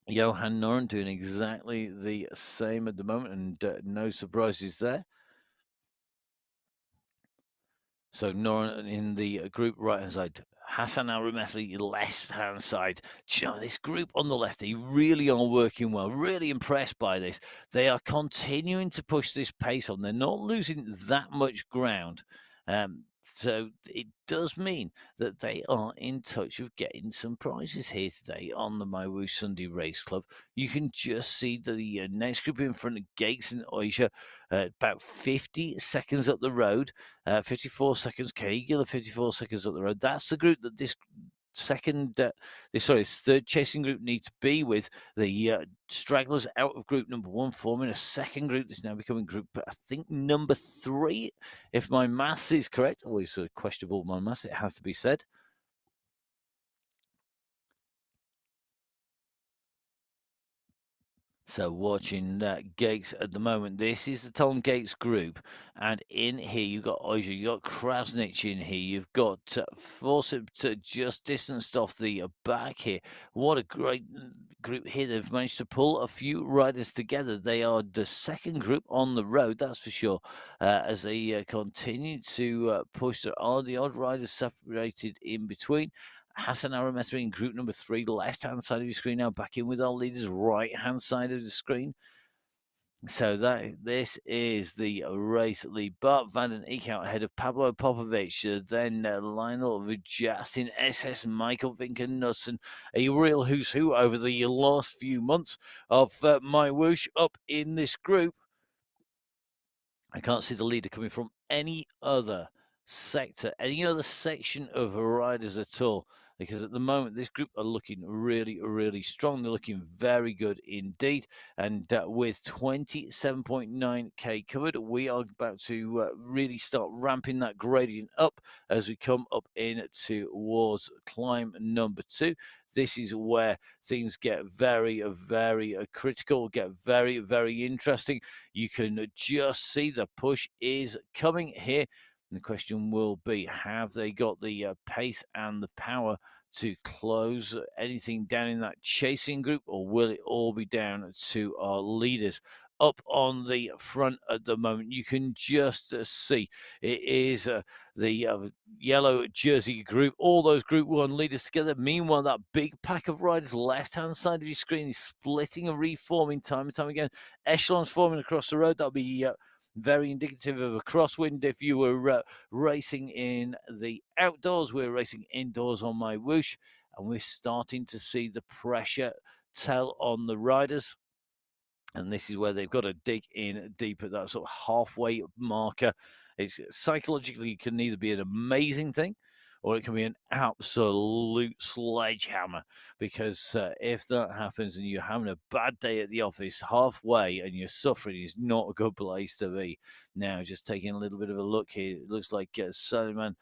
Johan Noren doing exactly the same at the moment, and no surprises there. So Noren in the group right hand side, Hassan Al Rumesli left hand side. You know, this group on the left, they really are working well. Really impressed by this. They are continuing to push this pace on. They're not losing that much ground. So it does mean that they are in touch of getting some prizes here today on the MyWhoosh Sunday Race Club. You can just see the next group in front of Gates and Oisha, about 50 seconds up the road, 54 seconds, Caligula 54 seconds up the road. That's the group that this third chasing group need to be with. The stragglers out of group number one, forming a second group that's now becoming group, I think, number 3, if my maths is correct. Always questionable, my maths, it has to be said. So watching Gates at the moment, this is the Tom Gates group, and in here you've got Oja, you've got Krasnich in here, you've got Forsyth just distanced off the back here. What a great group here. They've managed to pull a few riders together. They are the second group on the road, that's for sure, as they continue to push. There are the odd riders separated in between. Hassan Arametra in group number 3, left-hand side of your screen now, back in with our leaders, right-hand side of the screen. So this is the race lead. Bart Van den Eek out ahead of Pablo Popovich, then Lionel Vujassin, SS Michael Vinken-Nussen, a real who's who over the last few months of MyWhoosh up in this group. I can't see the leader coming from any other sector, any other section of riders at all. because at the moment this group are looking really, really strong. They're looking very good indeed. And with 27.9k covered, we are about to really start ramping that gradient up as we come up in towards climb number 2. This is where things get very, very critical, get very, very interesting. You can just see the push is coming here. And the question will be, have they got the pace and the power to close anything down in that chasing group, or will it all be down to our leaders? Up on the front at the moment, you can just see it is the yellow jersey group, all those Group 1 leaders together. Meanwhile, that big pack of riders left-hand side of your screen is splitting and reforming time and time again. Echelons forming across the road. That'll be very indicative of a crosswind. If you were racing in the outdoors, we're racing indoors on MyWhoosh, and we're starting to see the pressure tell on the riders. And this is where they've got to dig in deep at that sort of halfway marker. It's psychologically, can either be an amazing thing or it can be an absolute sledgehammer, because if that happens and you're having a bad day at the office halfway and you're suffering, is not a good place to be. Now, just taking a little bit of a look here, it looks like Sullivan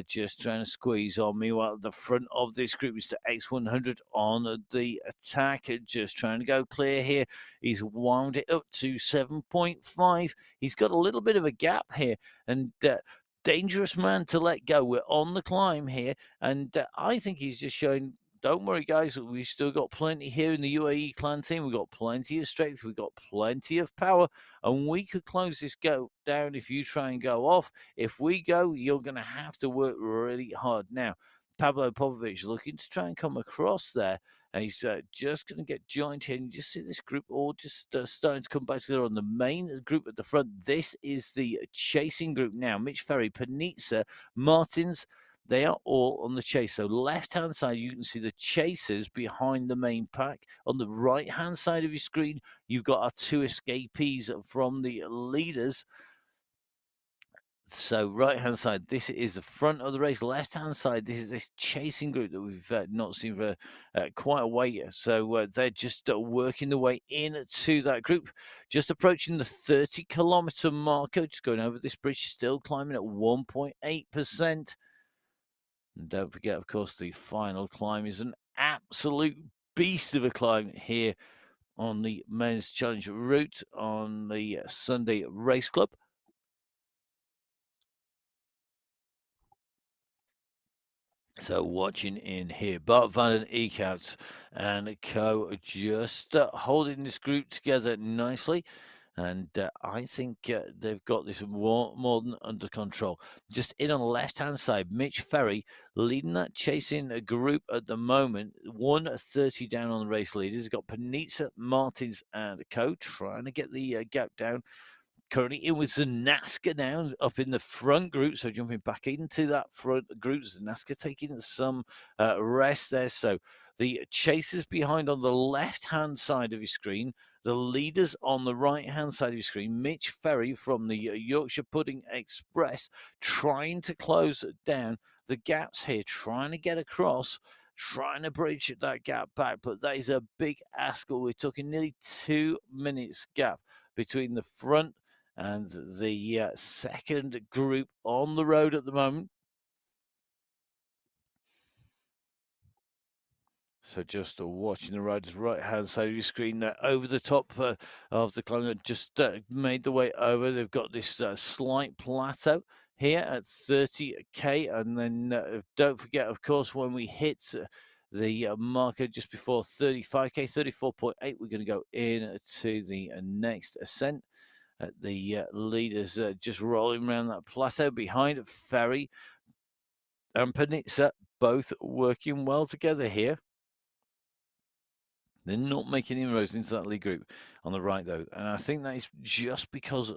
just trying to squeeze on me, while at the front of this group is the X100 on the attack, just trying to go clear here. He's wound it up to 7.5. He's got a little bit of a gap here, and dangerous man to let go. We're on the climb here, and I think he's just showing, don't worry, guys, we've still got plenty here in the UAE clan team. We've got plenty of strength, we've got plenty of power, and we could close this go down if you try and go off. If we go, you're going to have to work really hard. Now, Pablo Popovic looking to try and come across there, and he's just going to get joined here. And you just see this group all just starting to come back together on the main group at the front. This is the chasing group now. Mitch Ferry, Panizza, Martins, they are all on the chase. So left-hand side, you can see the chasers behind the main pack. On the right-hand side of your screen, you've got our 2 escapees from the leaders. So right-hand side, this is the front of the race. Left-hand side, this is this chasing group that we've not seen for quite a while. So they're just working their way into that group. Just approaching the 30-kilometer marker. Just going over this bridge, still climbing at 1.8%. And don't forget, of course, the final climb is an absolute beast of a climb here on the Men's Challenge route on the Sunday Race Club. So watching in here, Bart van den Eekhout and co just holding this group together nicely. And I think they've got this more than under control. Just in on the left-hand side, Mitch Ferry leading that chasing group at the moment. 1:30 down on the race leaders. He's got Panizza, Martins, and co trying to get the gap down. Currently in with Zanaska now up in the front group, so jumping back into that front group. Zanaska taking some rest there. So the chasers behind on the left-hand side of your screen, the leaders on the right-hand side of your screen. Mitch Ferry from the Yorkshire Pudding Express trying to close down the gaps here, trying to get across, trying to bridge that gap back, but that is a big ask. We're talking nearly 2 minutes gap between the front and the second group on the road at the moment. So just watching the riders right-hand side of your screen over the top of the climb, just made the way over. They've got this slight plateau here at 30k, and then don't forget, of course, when we hit the marker just before 35k, 34.8, we're going to go into the next ascent. The leaders just rolling around that plateau behind Ferry and Panizza, both working well together here. They're not making inroads into that lead group on the right, though. And I think that is just because,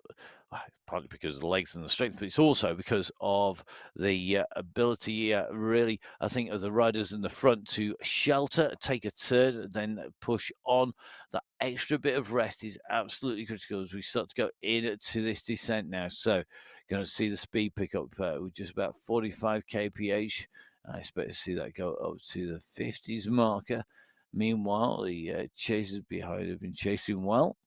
partly because of the legs and the strength, but it's also because of the ability, really, I think, of the riders in the front to shelter, take a turn, then push on. That extra bit of rest is absolutely critical as we start to go into this descent now. So, going to see the speed pick up with just about 45 kph. I expect to see that go up to the 50s marker. Meanwhile, the chasers behind have been chasing well.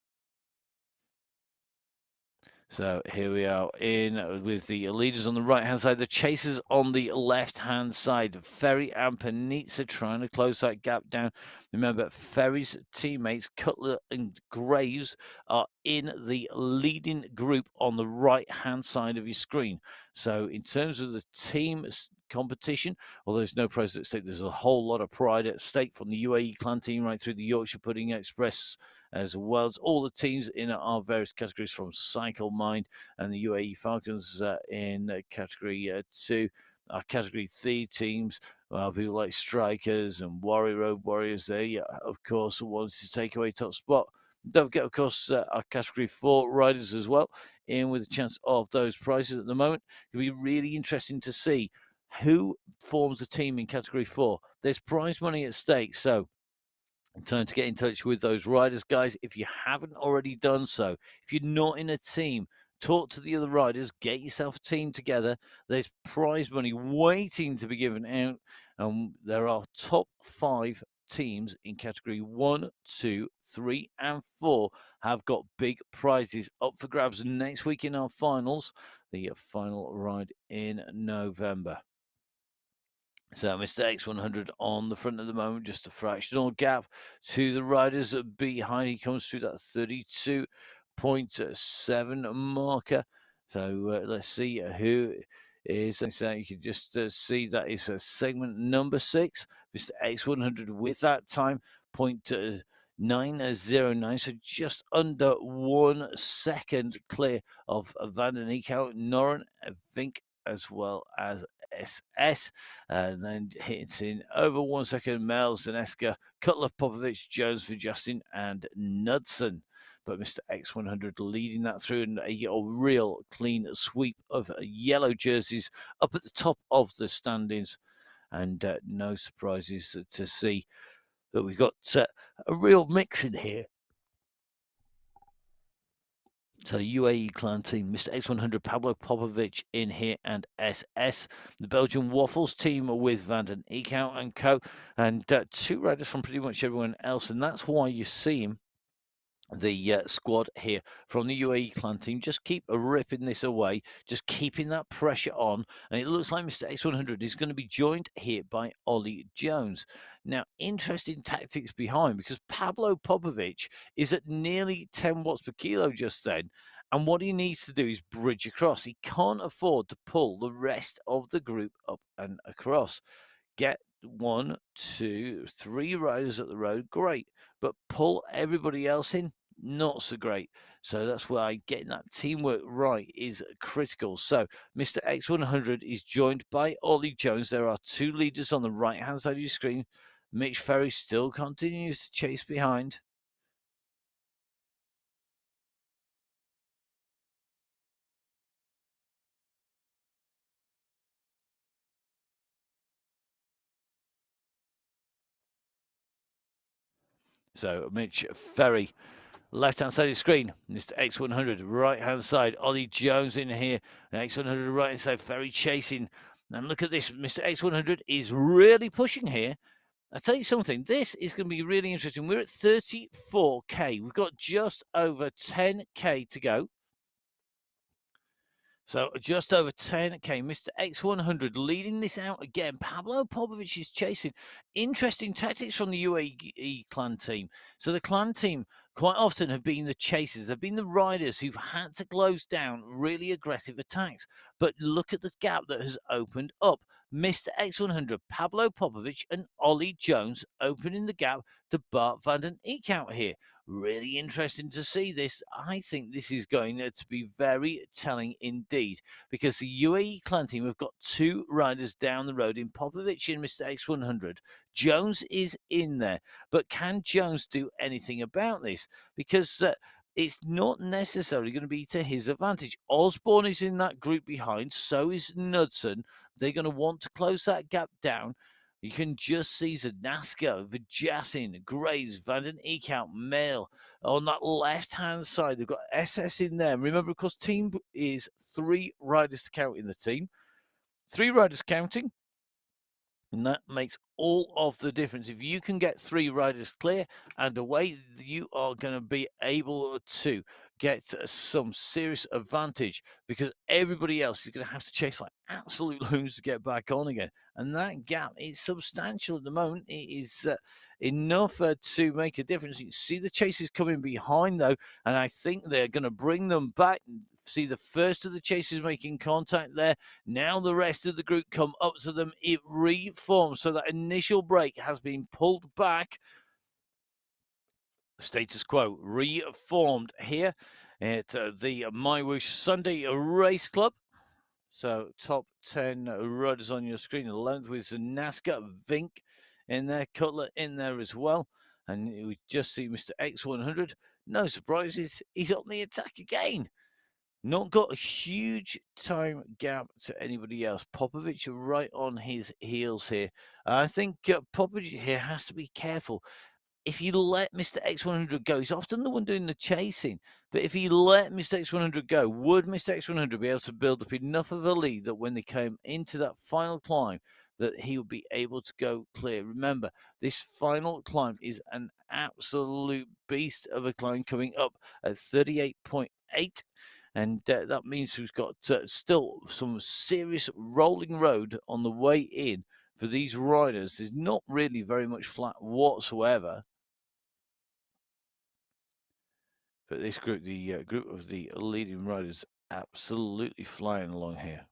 So here we are in with the leaders on the right-hand side, the chasers on the left-hand side. Ferry and Panizza trying to close that gap down. Remember, Ferry's teammates, Cutler and Graves, are in the leading group on the right-hand side of your screen. So in terms of the team competition, although there's no prize at stake, there's a whole lot of pride at stake from the UAE clan team right through the Yorkshire Pudding Express, as well as all the teams in our various categories from Cycle Mind and the UAE Falcons in category 2. Our category 3 teams, people like Strikers and Warrior Road Warriors, they, of course, wanted to take away top spot. Don't forget, of course, our category 4 riders as well, in with a chance of those prizes at the moment. It'll be really interesting to see who forms the team in category 4. There's prize money at stake, so time to get in touch with those riders, guys. If you haven't already done so, if you're not in a team, talk to the other riders, get yourself a team together. There's prize money waiting to be given out. There are top 5 teams in category 1, 2, 3, and 4 have got big prizes up for grabs next week in our finals, the final ride in November. So Mr. X100 on the front at the moment, just a fractional gap to the riders behind. He comes through that 32.7 marker. So let's see who is. So you can just see that is segment number 6. Mr. X100 with that time, 0.909, so just under 1 second clear of Van den Eyck, Noren, Vink, as well as SS, and then hitting over 1 second, Mel, Zaneska, Cutler, Popovich, Jones for Justin, and Knudsen. But Mr. X100 leading that through, and a real clean sweep of yellow jerseys up at the top of the standings, and no surprises to see that we've got a real mix in here. So UAE clan team, Mr. X100, Pablo Popovich in here, and SS. The Belgian Waffles team with Van den Eyck and co. And 2 riders from pretty much everyone else. And that's why you see him, the squad here from the UAE clan team, just keep ripping this away, just keeping that pressure on. And it looks like Mr. X100 is going to be joined here by Ollie Jones. Now, interesting tactics behind, because Pablo Popovich is at nearly 10 watts per kilo just then. And what he needs to do is bridge across. He can't afford to pull the rest of the group up and across. Get 1, 2, 3 riders at the road, great. But pull everybody else in, not so great. So that's why getting that teamwork right is critical. So Mr. X100 is joined by Ollie Jones. There are 2 leaders on the right-hand side of your screen. Mitch Ferry still continues to chase behind. So Mitch Ferry, left-hand side of the screen, Mr. X100, right-hand side, Ollie Jones in here, X100 right-hand side, Ferry chasing. And look at this, Mr. X100 is really pushing here. I'll tell you something, this is going to be really interesting. We're at 34k. We've got just over 10k to go. So just over 10k. Mr. X100 leading this out again. Pablo Popovich is chasing. Interesting tactics from the UAE clan team. So the clan team quite often have been the chasers. They've been the riders who've had to close down really aggressive attacks. But look at the gap that has opened up. Mr. X100, Pablo Popovich, and Ollie Jones opening the gap to Bart Van den Eyck out here. Really interesting to see this. I think this is going to be very telling indeed, because the UAE clan team have got 2 riders down the road in Popovich and Mr. X100. Jones is in there, but can Jones do anything about this? Because it's not necessarily going to be to his advantage. Osborne is in that group behind, so is Knudsen. They're going to want to close that gap down. You can just see Zanaska, Vajasin, Graves, Van den Eyck, Mail. On that left-hand side, they've got SS in there. Remember, of course, team is 3 riders to count in the team. 3 riders counting. And that makes all of the difference. If you can get 3 riders clear and away, you are going to be able to get some serious advantage, because everybody else is going to have to chase like absolute loons to get back on again. And that gap is substantial at the moment. It is enough to make a difference. You can see the chases coming behind, though, and I think they're going to bring them back. See the first of the chasers making contact there. Now the rest of the group come up to them. It reforms. So that initial break has been pulled back. Status quo reformed here at the MyWhoosh Sunday Race Club. So top 10 riders on your screen. 11th with Zanaska, Vink in there, Cutler in there as well. And we just see Mr. X100. No surprises, he's on the attack again. Not got a huge time gap to anybody else. Popovic right on his heels here. I think Popovic here has to be careful. If you let Mr. X100 go, he's often the one doing the chasing. But if he let Mr. X100 go, would Mr. X100 be able to build up enough of a lead that when they came into that final climb, that he would be able to go clear? Remember, this final climb is an absolute beast of a climb, coming up at 38.8. And that means we've got still some serious rolling road on the way in for these riders. There's not really very much flat whatsoever. But this group, the group of the leading riders, absolutely flying along here.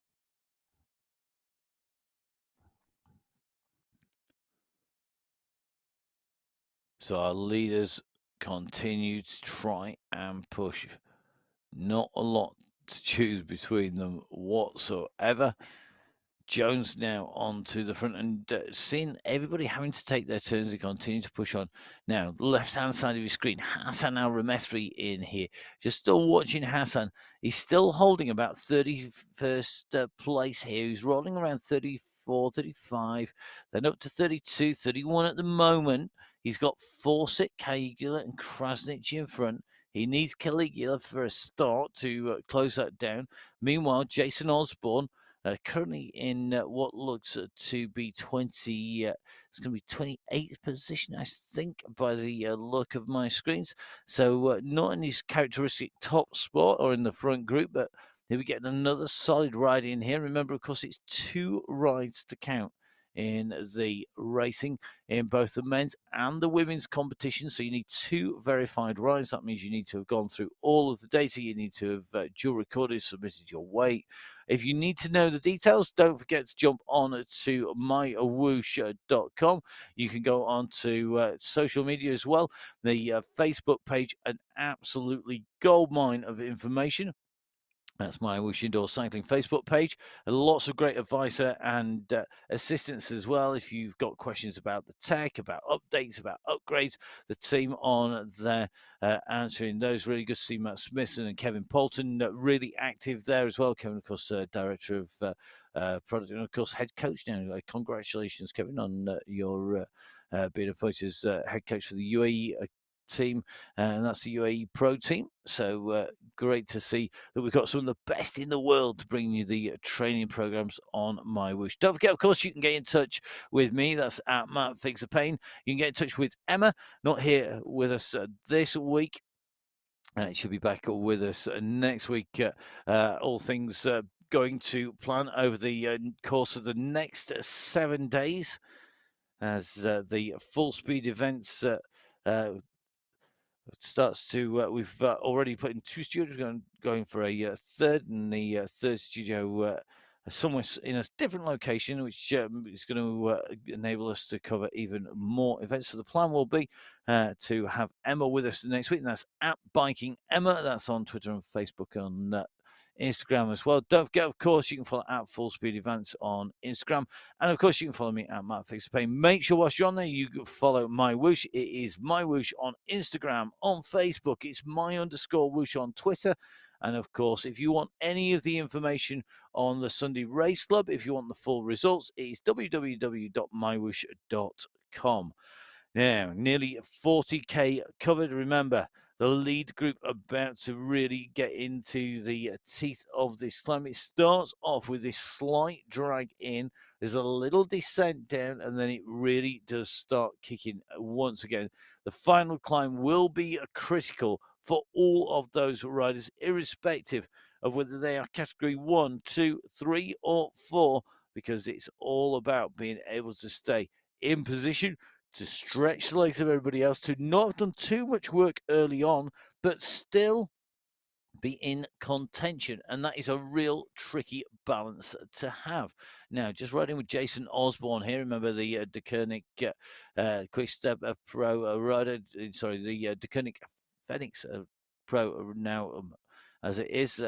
So our leaders continue to try and push. Not a lot to choose between them whatsoever. Jones now onto the front, and seeing everybody having to take their turns, they continue to push on. Now, left-hand side of your screen, Hassan Al-Ramethri in here. Just still watching Hassan. He's still holding about 31st place here. He's rolling around 34, 35, then up to 32, 31 at the moment. He's got Fawcett, Caligula, and Krasnich in front. He needs Caligula for a start to close that down. Meanwhile, Jason Osborne, currently in what looks to be 20, it's going to be 28th position, I think, by the look of my screens. So not in his characteristic top spot or in the front group, but here we get another solid ride in here. Remember, of course, it's 2 rides to count in the racing in both the men's and the women's competition. So you need 2 verified rides. That means you need to have gone through all of the data. You need to have dual recorded, submitted your weight. If you need to know the details, don't forget to jump on to MyWhoosh.com. You can go on to social media as well. The Facebook page, an absolutely goldmine of information. That's MyWhoosh Indoor Cycling Facebook page. Lots of great advice and assistance as well. If you've got questions about the tech, about updates, about upgrades, the team on there answering those. Really good to see Matt Smithson and Kevin Poulton really active there as well. Kevin, of course, director of product and, of course, head coach now. Congratulations, Kevin, on your being appointed as head coach for the UAE team, and that's the UAE Pro team. So great to see that we've got some of the best in the world to bring you the training programs on MyWhoosh. Don't forget, of course, you can get in touch with me. That's at Matt Fix the Pain. You can get in touch with Emma, not here with us this week. She'll be back with us next week. All things going to plan over the course of the next 7 days as the full speed events starts to we've already put in 2 studios, going for a third, and the third studio somewhere in a different location, which is going to enable us to cover even more events. So the plan will be to have Emma with us next week, and that's at Biking Emma. That's on Twitter and Facebook, on Instagram as well. Don't forget, of course, you can follow at Full Speed Events on Instagram. And of course, you can follow me at Matt Fix the Pain. Make sure whilst you're on there, you follow MyWhoosh. It is MyWhoosh on Instagram, on Facebook. It's my_whoosh on Twitter. And of course, if you want any of the information on the Sunday Race Club, if you want the full results, it is www.mywhoosh.com. Now, nearly 40k covered. Remember, the lead group about to really get into the teeth of this climb. It starts off with this slight drag in. There's a little descent down, and then it really does start kicking once again. The final climb will be critical for all of those riders, irrespective of whether they are category 1, 2, 3, or 4, because it's all about being able to stay in position, to stretch the legs of everybody else, to not have done too much work early on, but still be in contention. And that is a real tricky balance to have. Now, just riding with Jason Osborne here. Remember the DeKernick Quick Step Pro rider, sorry, the DeKernick Phoenix Pro now, as it is.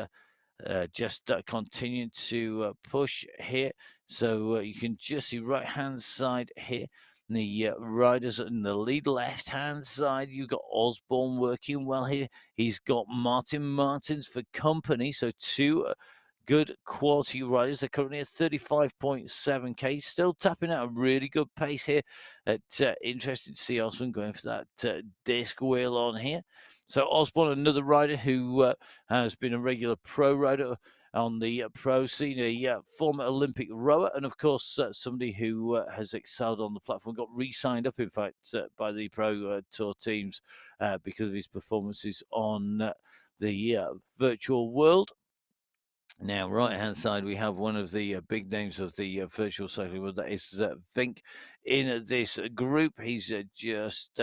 Just continuing to push here. So you can just see right hand side here. The riders in the lead left hand side, you've got Osborne working well here. He's got Martin Martins for company. So two good quality riders. They're currently at 35.7k, still tapping out a really good pace here. Interesting to see Osborne going for that disc wheel on here. So Osborne, another rider who has been a regular pro rider on the pro scene, a former Olympic rower, and of course somebody who has excelled on the platform, got re-signed up, in fact, by the pro tour teams because of his performances on the virtual world. Now, right-hand side, we have one of the big names of the virtual cycling world. That is Vink in this group. He's just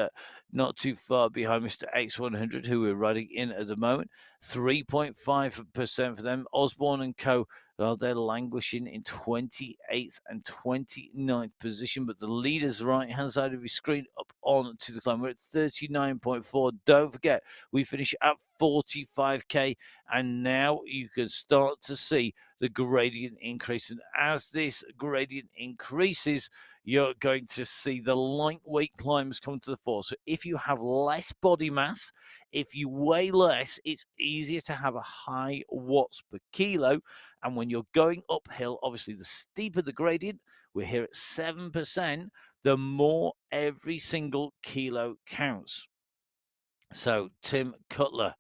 not too far behind Mr. X100, who we're riding in at the moment. 3.5% for them. Osborne and Co. Well, they're languishing in 28th and 29th position, but the leaders right-hand side of your screen up on to the climb. We're at 39.4. Don't forget, we finish at 45k, and now you can start to see the gradient increase. And as this gradient increases, you're going to see the lightweight climbs come to the fore. So if you have less body mass, if you weigh less, it's easier to have a high watts per kilo. And when you're going uphill, obviously the steeper the gradient, we're here at 7%, the more every single kilo counts. So Tim Cutler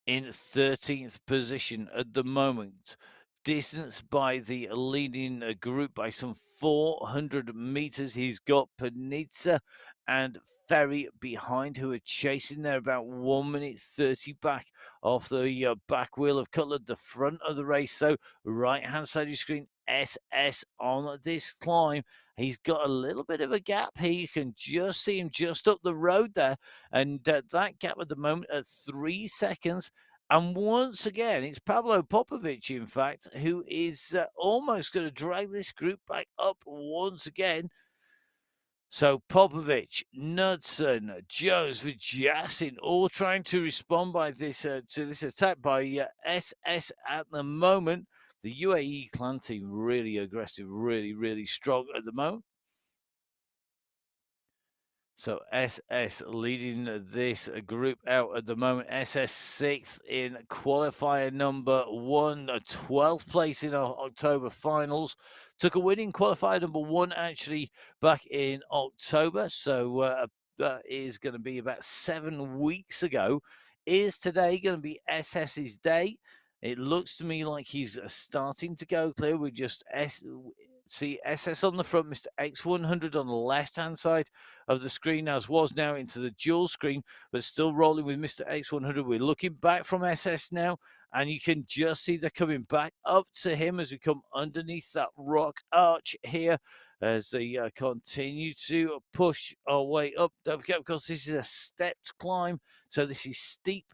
in 13th position at the moment, distanced by the leading group by some 400 meters. He's got Panizza and Ferry behind, who are chasing there about 1 minute 30 back off the back wheel of Cutler, the front of the race. So right hand side of your screen, SS on this climb. He's got a little bit of a gap here. You can just see him just up the road there. And that gap at the moment at 3 seconds. And once again, it's Pablo Popovic, in fact, who is almost going to drag this group back up once again. So Popovic, Knudsen, Jones, Vjasin, all trying to respond by this to this attack by SS at the moment. The UAE clan team really aggressive, really strong at the moment. So SS leading this group out at the moment. SS 6th in qualifier number 1, 12th place in our October finals. Took a win in qualifier number 1 actually back in October. So that is going to be about 7 weeks ago. Is today going to be SS's day? It looks to me like he's starting to go clear. We just see SS on the front, Mr. X100 on the left-hand side of the screen, as was now into the dual screen, but still rolling with Mr. X100. We're looking back from SS now, and you can just see they're coming back up to him as we come underneath that rock arch here, as they continue to push our way up. Don't forget, of course, this is a stepped climb, so this is steep,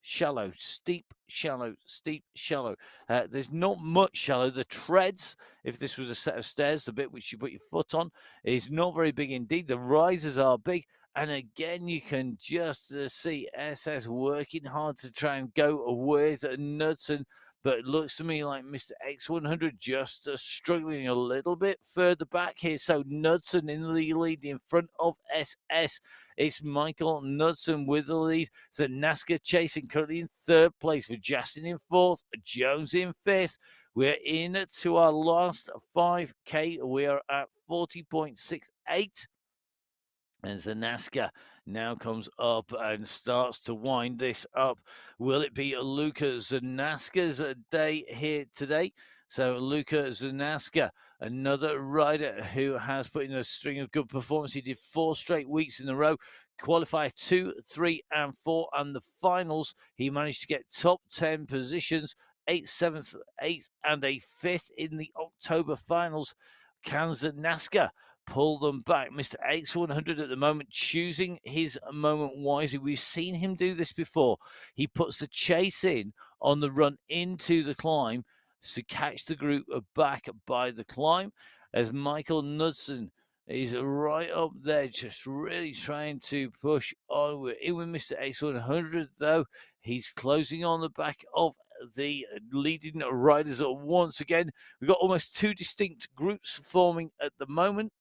shallow, steep, shallow, steep, shallow. There's not much shallow. The treads, if this was a set of stairs, the bit which you put your foot on, is not very big indeed. The rises are big. And again, you can just see SS working hard to try and go with Knudsen. But it looks to me like Mr. X100 just struggling a little bit further back here. So Knudsen in the lead in front of SS. It's Michael Knudsen with the lead. So Naska chasing currently in 3rd place, for Justin in 4th, Jones in 5th. We're in to our last 5K. We are at 40.68. And Zanaska now comes up and starts to wind this up. Will it be Luka Zanaska's day here today? So Luka Zanaska, another rider who has put in a string of good performances. He did 4 straight weeks in a row. Qualifier 2, 3, and 4, and the finals. He managed to get top 10 positions, 8th, 7th, 8th, and a 5th in the October finals. Can Zanaska pull them back? Mr. X100 at the moment choosing his moment wisely. We've seen him do this before. He puts the chase in on the run into the climb to catch the group back by the climb, as Michael Knudsen is right up there, just really trying to push on. We're in with Mr. X100 though. He's closing on the back of the leading riders once again. We've got almost 2 distinct groups forming at the moment.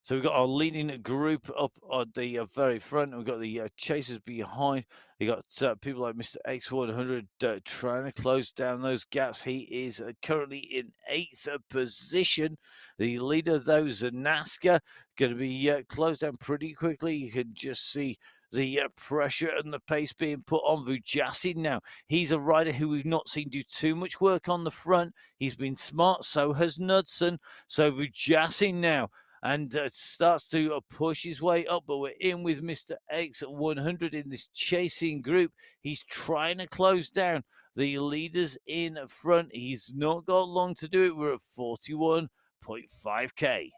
So we've got our leading group up on the very front. We've got the chasers behind. You got people like Mr. X100 trying to close down those gaps. He is currently in 8th position. The leader, though, Zanaska, going to be closed down pretty quickly. You can just see the pressure and the pace being put on Vujasin now. He's a rider who we've not seen do too much work on the front. He's been smart, so has Knudsen. So Vujasin now and starts to push his way up, but we're in with Mr. X at 100 in this chasing group. He's trying to close down the leaders in front. He's not got long to do it. We're at 41.5k.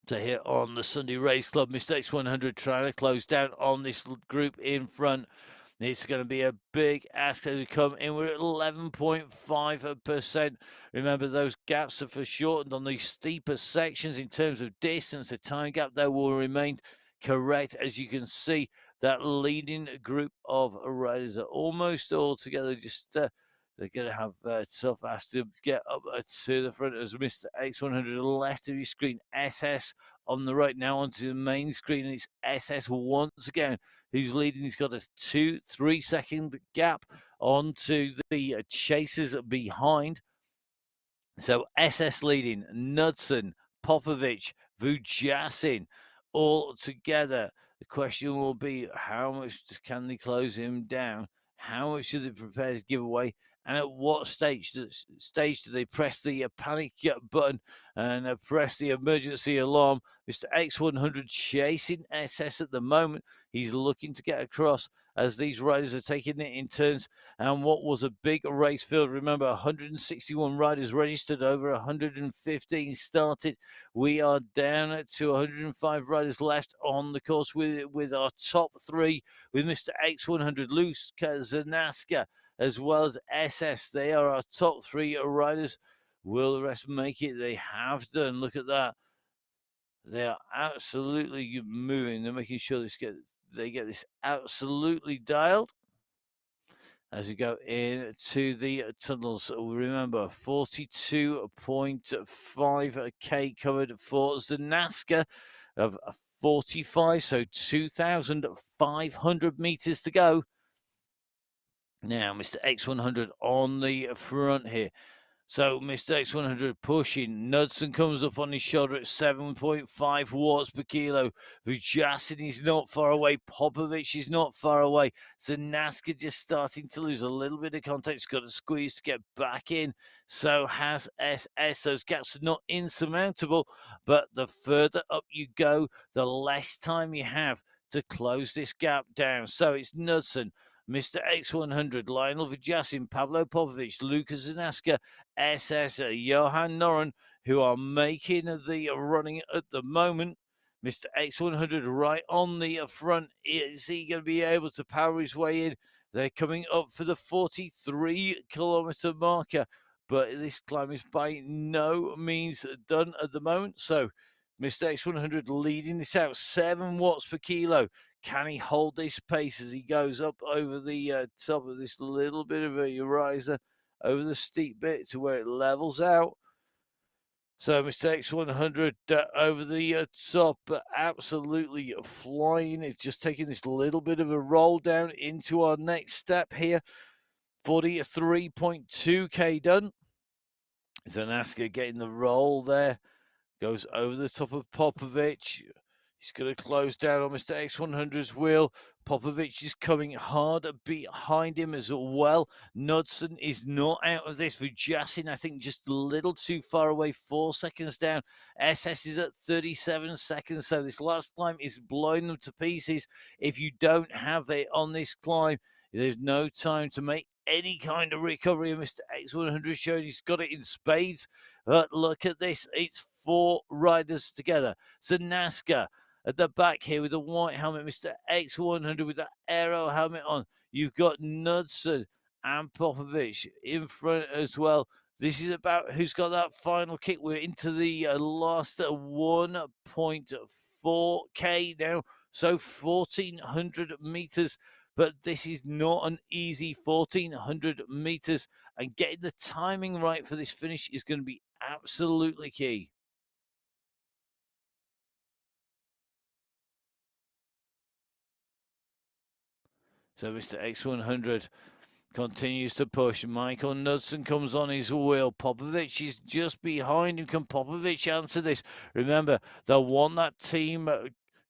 So here on the Sunday Race Club, Mr. X100 trying to close down on this group in front. It's going to be a big ask as we come in. We're at 11.5%. Remember, those gaps are foreshortened on these steeper sections in terms of distance. The time gap, though, will remain correct. As you can see, that leading group of riders are almost all together. Just they're going to have tough ask to get up to the front as Mr. X100 left of your screen. SS on the right now onto the main screen, and it's SS once again who's leading. He's got a 2-3 second gap onto the chasers behind. So SS leading, Knudsen, Popovic, Vujasin, all together. The question will be, how much can they close him down? How much do they prepare to give away? And at what stage do they press the panic button and press the emergency alarm? Mr. X100 chasing SS at the moment. He's looking to get across as these riders are taking it in turns. And what was a big race field, remember, 161 riders registered, over 115 started. We are down to 105 riders left on the course with our top 3, with Mr. X100, Luka Zanaska, as well as SS. They are our top 3 riders. Will the rest make it? They have done. Look at that. They are absolutely moving. They're making sure they get this absolutely dialed as we go into the tunnels. Remember, 42.5k covered for Zanaska of 45, so 2,500 meters to go. Now, Mr. X100 on the front here. So Mr. X100 pushing. Knudsen comes up on his shoulder at 7.5 watts per kilo. Vujasin is not far away. Popovic is not far away. Zanaska just starting to lose a little bit of contact. He's got to squeeze to get back in. So has SS. Those gaps are not insurmountable, but the further up you go, the less time you have to close this gap down. So it's Knudsen, Mr. X100, Lionel Vujasin, Pablo Popovic, Lucas Zanaska, SS, Johan Noren, who are making the running at the moment. Mr. X100 right on the front. Is he going to be able to power his way in? They're coming up for the 43-kilometer marker, but this climb is by no means done at the moment. So Mr. X100 leading this out, 7 watts per kilo. Can he hold this pace as he goes up over the top of this little bit of a riser, over the steep bit to where it levels out? So Mr. X100 over the top, absolutely flying. It's just taking this little bit of a roll down into our next step here. 43.2k done. Zanaska getting the roll there. Goes over the top of Popovic. He's going to close down on Mr. X100's wheel. Popovic is coming hard behind him as well. Knudsen is not out of this. Vujasin, I think, just a little too far away. 4 seconds down. SS is at 37 seconds. So this last climb is blowing them to pieces. If you don't have it on this climb, there's no time to make any kind of recovery. And Mr. X100 showed he's got it in spades. But look at this. It's 4 riders together. Zanaska at the back here with the white helmet. Mr. X100 with the aero helmet on. You've got Knudsen and Popovic in front as well. This is about who's got that final kick. We're into the last 1.4k now. So 1,400 meters. But this is not an easy 1,400 meters. And getting the timing right for this finish is going to be absolutely key. So Mr. X100 continues to push. Michael Knudsen comes on his wheel. Popovic is just behind him. Can Popovic answer this? Remember, they'll want that team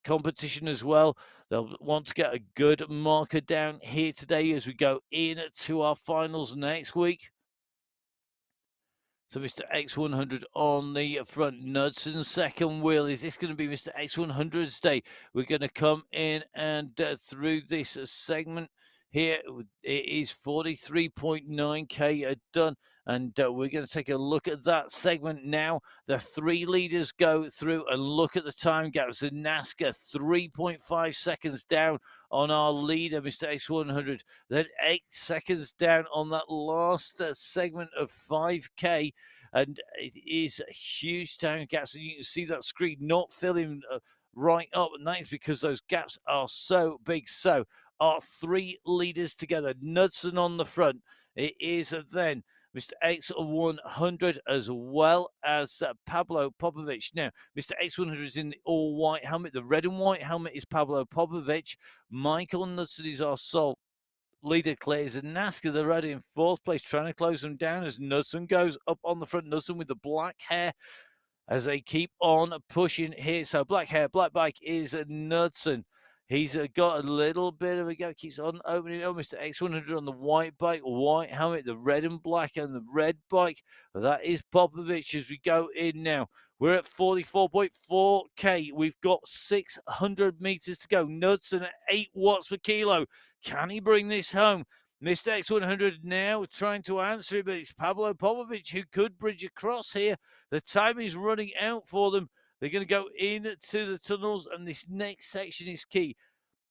competition as well. They'll want to get a good marker down here today as we go into our finals next week. So Mr. X100 on the front. Knudsen second wheel. Is this going to be Mr. X100's day? We're going to come in and through this segment here. It is 43.9k done. And we're going to take a look at that segment now. The 3 leaders go through and look at the time gaps. Zanaska 3.5 seconds down on our leader, Mr. X100. Then 8 seconds down on that last segment of 5k. And it is a huge time gap. So you can see that screen not filling right up. And that is because those gaps are so big. So our 3 leaders together. Knudsen on the front. It is then Mr. X100 as well as Pablo Popovic. Now, Mr. X100 is in the all-white helmet. The red and white helmet is Pablo Popovic. Michael Knudsen is our sole leader. Clears and Zanaska, the rider in 4th place, trying to close them down as Knudsen goes up on the front. Knudsen with the black hair as they keep on pushing here. So black hair, black bike is Knudsen. He's got a little bit of a gap, keeps on opening up. Mr. X100 on the white bike, white helmet, the red and black and the red bike. That is Popovic as we go in now. We're at 44.4k. We've got 600 meters to go. Knudsen at 8 watts per kilo. Can he bring this home? Mr. X100 now trying to answer it, but it's Pablo Popovic who could bridge across here. The time is running out for them. They're going to go into the tunnels, and this next section is key.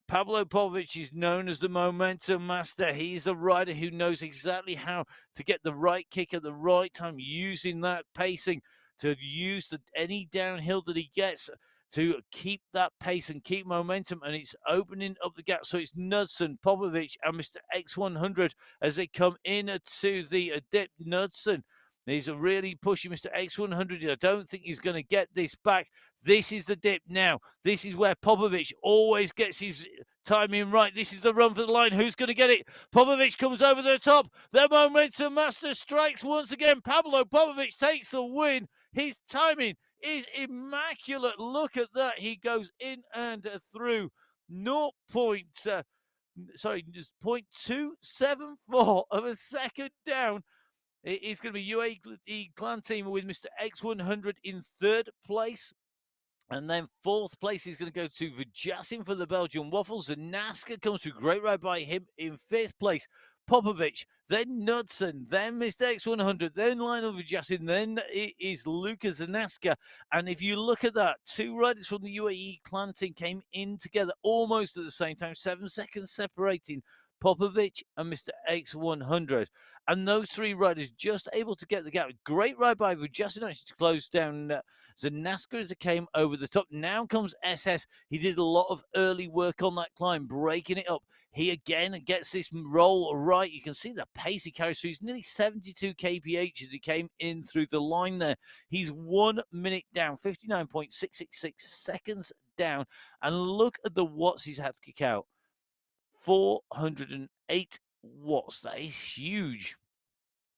Pablo Popovic is known as the momentum master. He's the rider who knows exactly how to get the right kick at the right time, using that pacing to use any downhill that he gets to keep that pace and keep momentum, and it's opening up the gap. So it's Knudsen, Popovic, and Mr. X100 as they come in to the dip. Knudsen, he's really pushing Mr. X100. I don't think he's going to get this back. This is the dip now. This is where Popovic always gets his timing right. This is the run for the line. Who's going to get it? Popovic comes over the top. The momentum master strikes once again. Pablo Popovic takes the win. His timing is immaculate. Look at that. He goes in and through 0.274 of a second down. It is going to be UAE Clan Team with Mr. X100 in 3rd place. And then 4th place is going to go to Vujasin for the Belgian Waffles. Zanaska comes through. Great ride by him in 5th place. Popovic, then Knudsen, then Mr. X100, then Lionel Vujasin, then it is Lucas Zanaska. And if you look at that, 2 riders from the UAE Clan Team came in together almost at the same time, 7 seconds separating Popovic and Mr. X100. And those 3 riders just able to get the gap. Great ride by Vujasin actually to close down Zanaska as it came over the top. Now comes SS. He did a lot of early work on that climb, breaking it up. He again gets this roll right. You can see the pace he carries through. He's nearly 72 kph as he came in through the line there. He's 1 minute down, 59.666 seconds down. And look at the watts he's had to kick out. 408 watts. That is huge.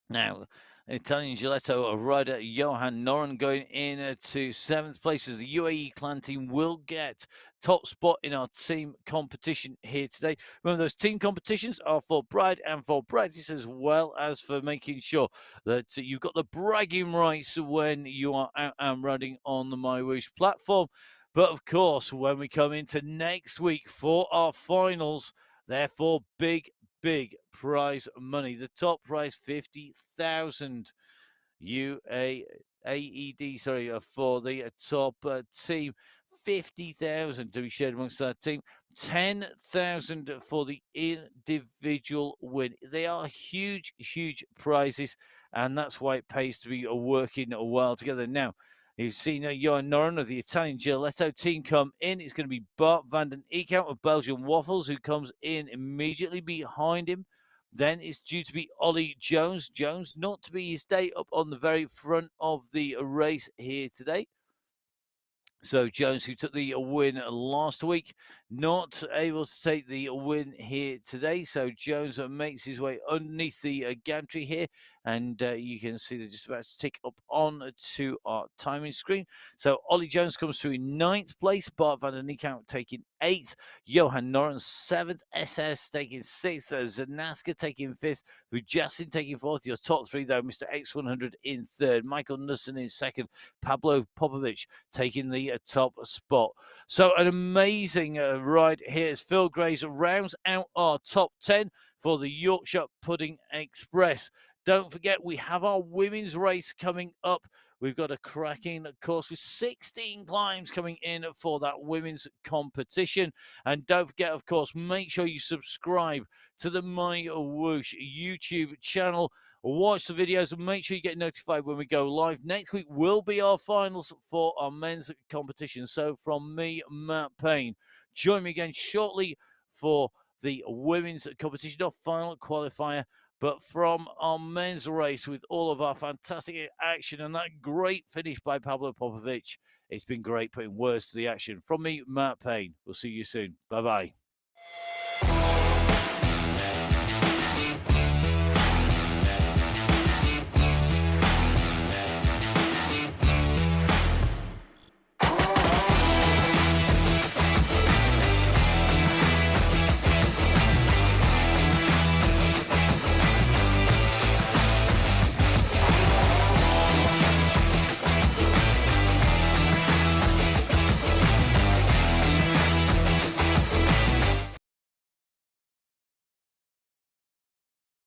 Now, Italian Giletto rider Johan Noren going in to seventh place as the UAE clan team will get top spot in our team competition here today. Remember, those team competitions are for pride and for practice, as well as for making sure that you've got the bragging rights when you are out and running on the MyWhoosh platform. But of course, when we come into next week for our finals, therefore big prize money. The top prize, 50,000 AED, sorry, for the top team. 50,000 to be shared amongst that team. 10,000 for the individual win. They are huge prizes, and that's why it pays to be working well together. Now, you've seen Johan Noren of the Italian Giletto team come in. It's going to be Bart van den Eekhout of Belgian Waffles, who comes in immediately behind him. Then it's due to be Ollie Jones. Jones not to be his day up on the very front of the race here today. So Jones, who took the win last week, not able to take the win here today. So Jones makes his way underneath the gantry here, and you can see they're just about to tick up on to our timing screen. So Ollie Jones comes through in ninth place, Bart van den Eekhout taking eighth, Johan Noren seventh, SS taking sixth, Zanaska taking fifth, Justin taking fourth. Your top three though, Mr. X100 in third, Michael Nussen in second, Pablo Popovic taking the top spot. So an amazing ride here as Phil Graves rounds out our top 10 for the Yorkshire Pudding Express. Don't forget, we have our women's race coming up. We've got a cracking course with 16 climbs coming in for that women's competition. And don't forget, of course, make sure you subscribe to the MyWhoosh YouTube channel. Watch the videos and make sure you get notified when we go live. Next week will be our finals for our men's competition. So from me, Matt Payne, join me again shortly for the women's competition, our final qualifier. But from our men's race with all of our fantastic action and that great finish by Pablo Popovic, it's been great putting words to the action. From me, Matt Payne. We'll see you soon. Bye-bye.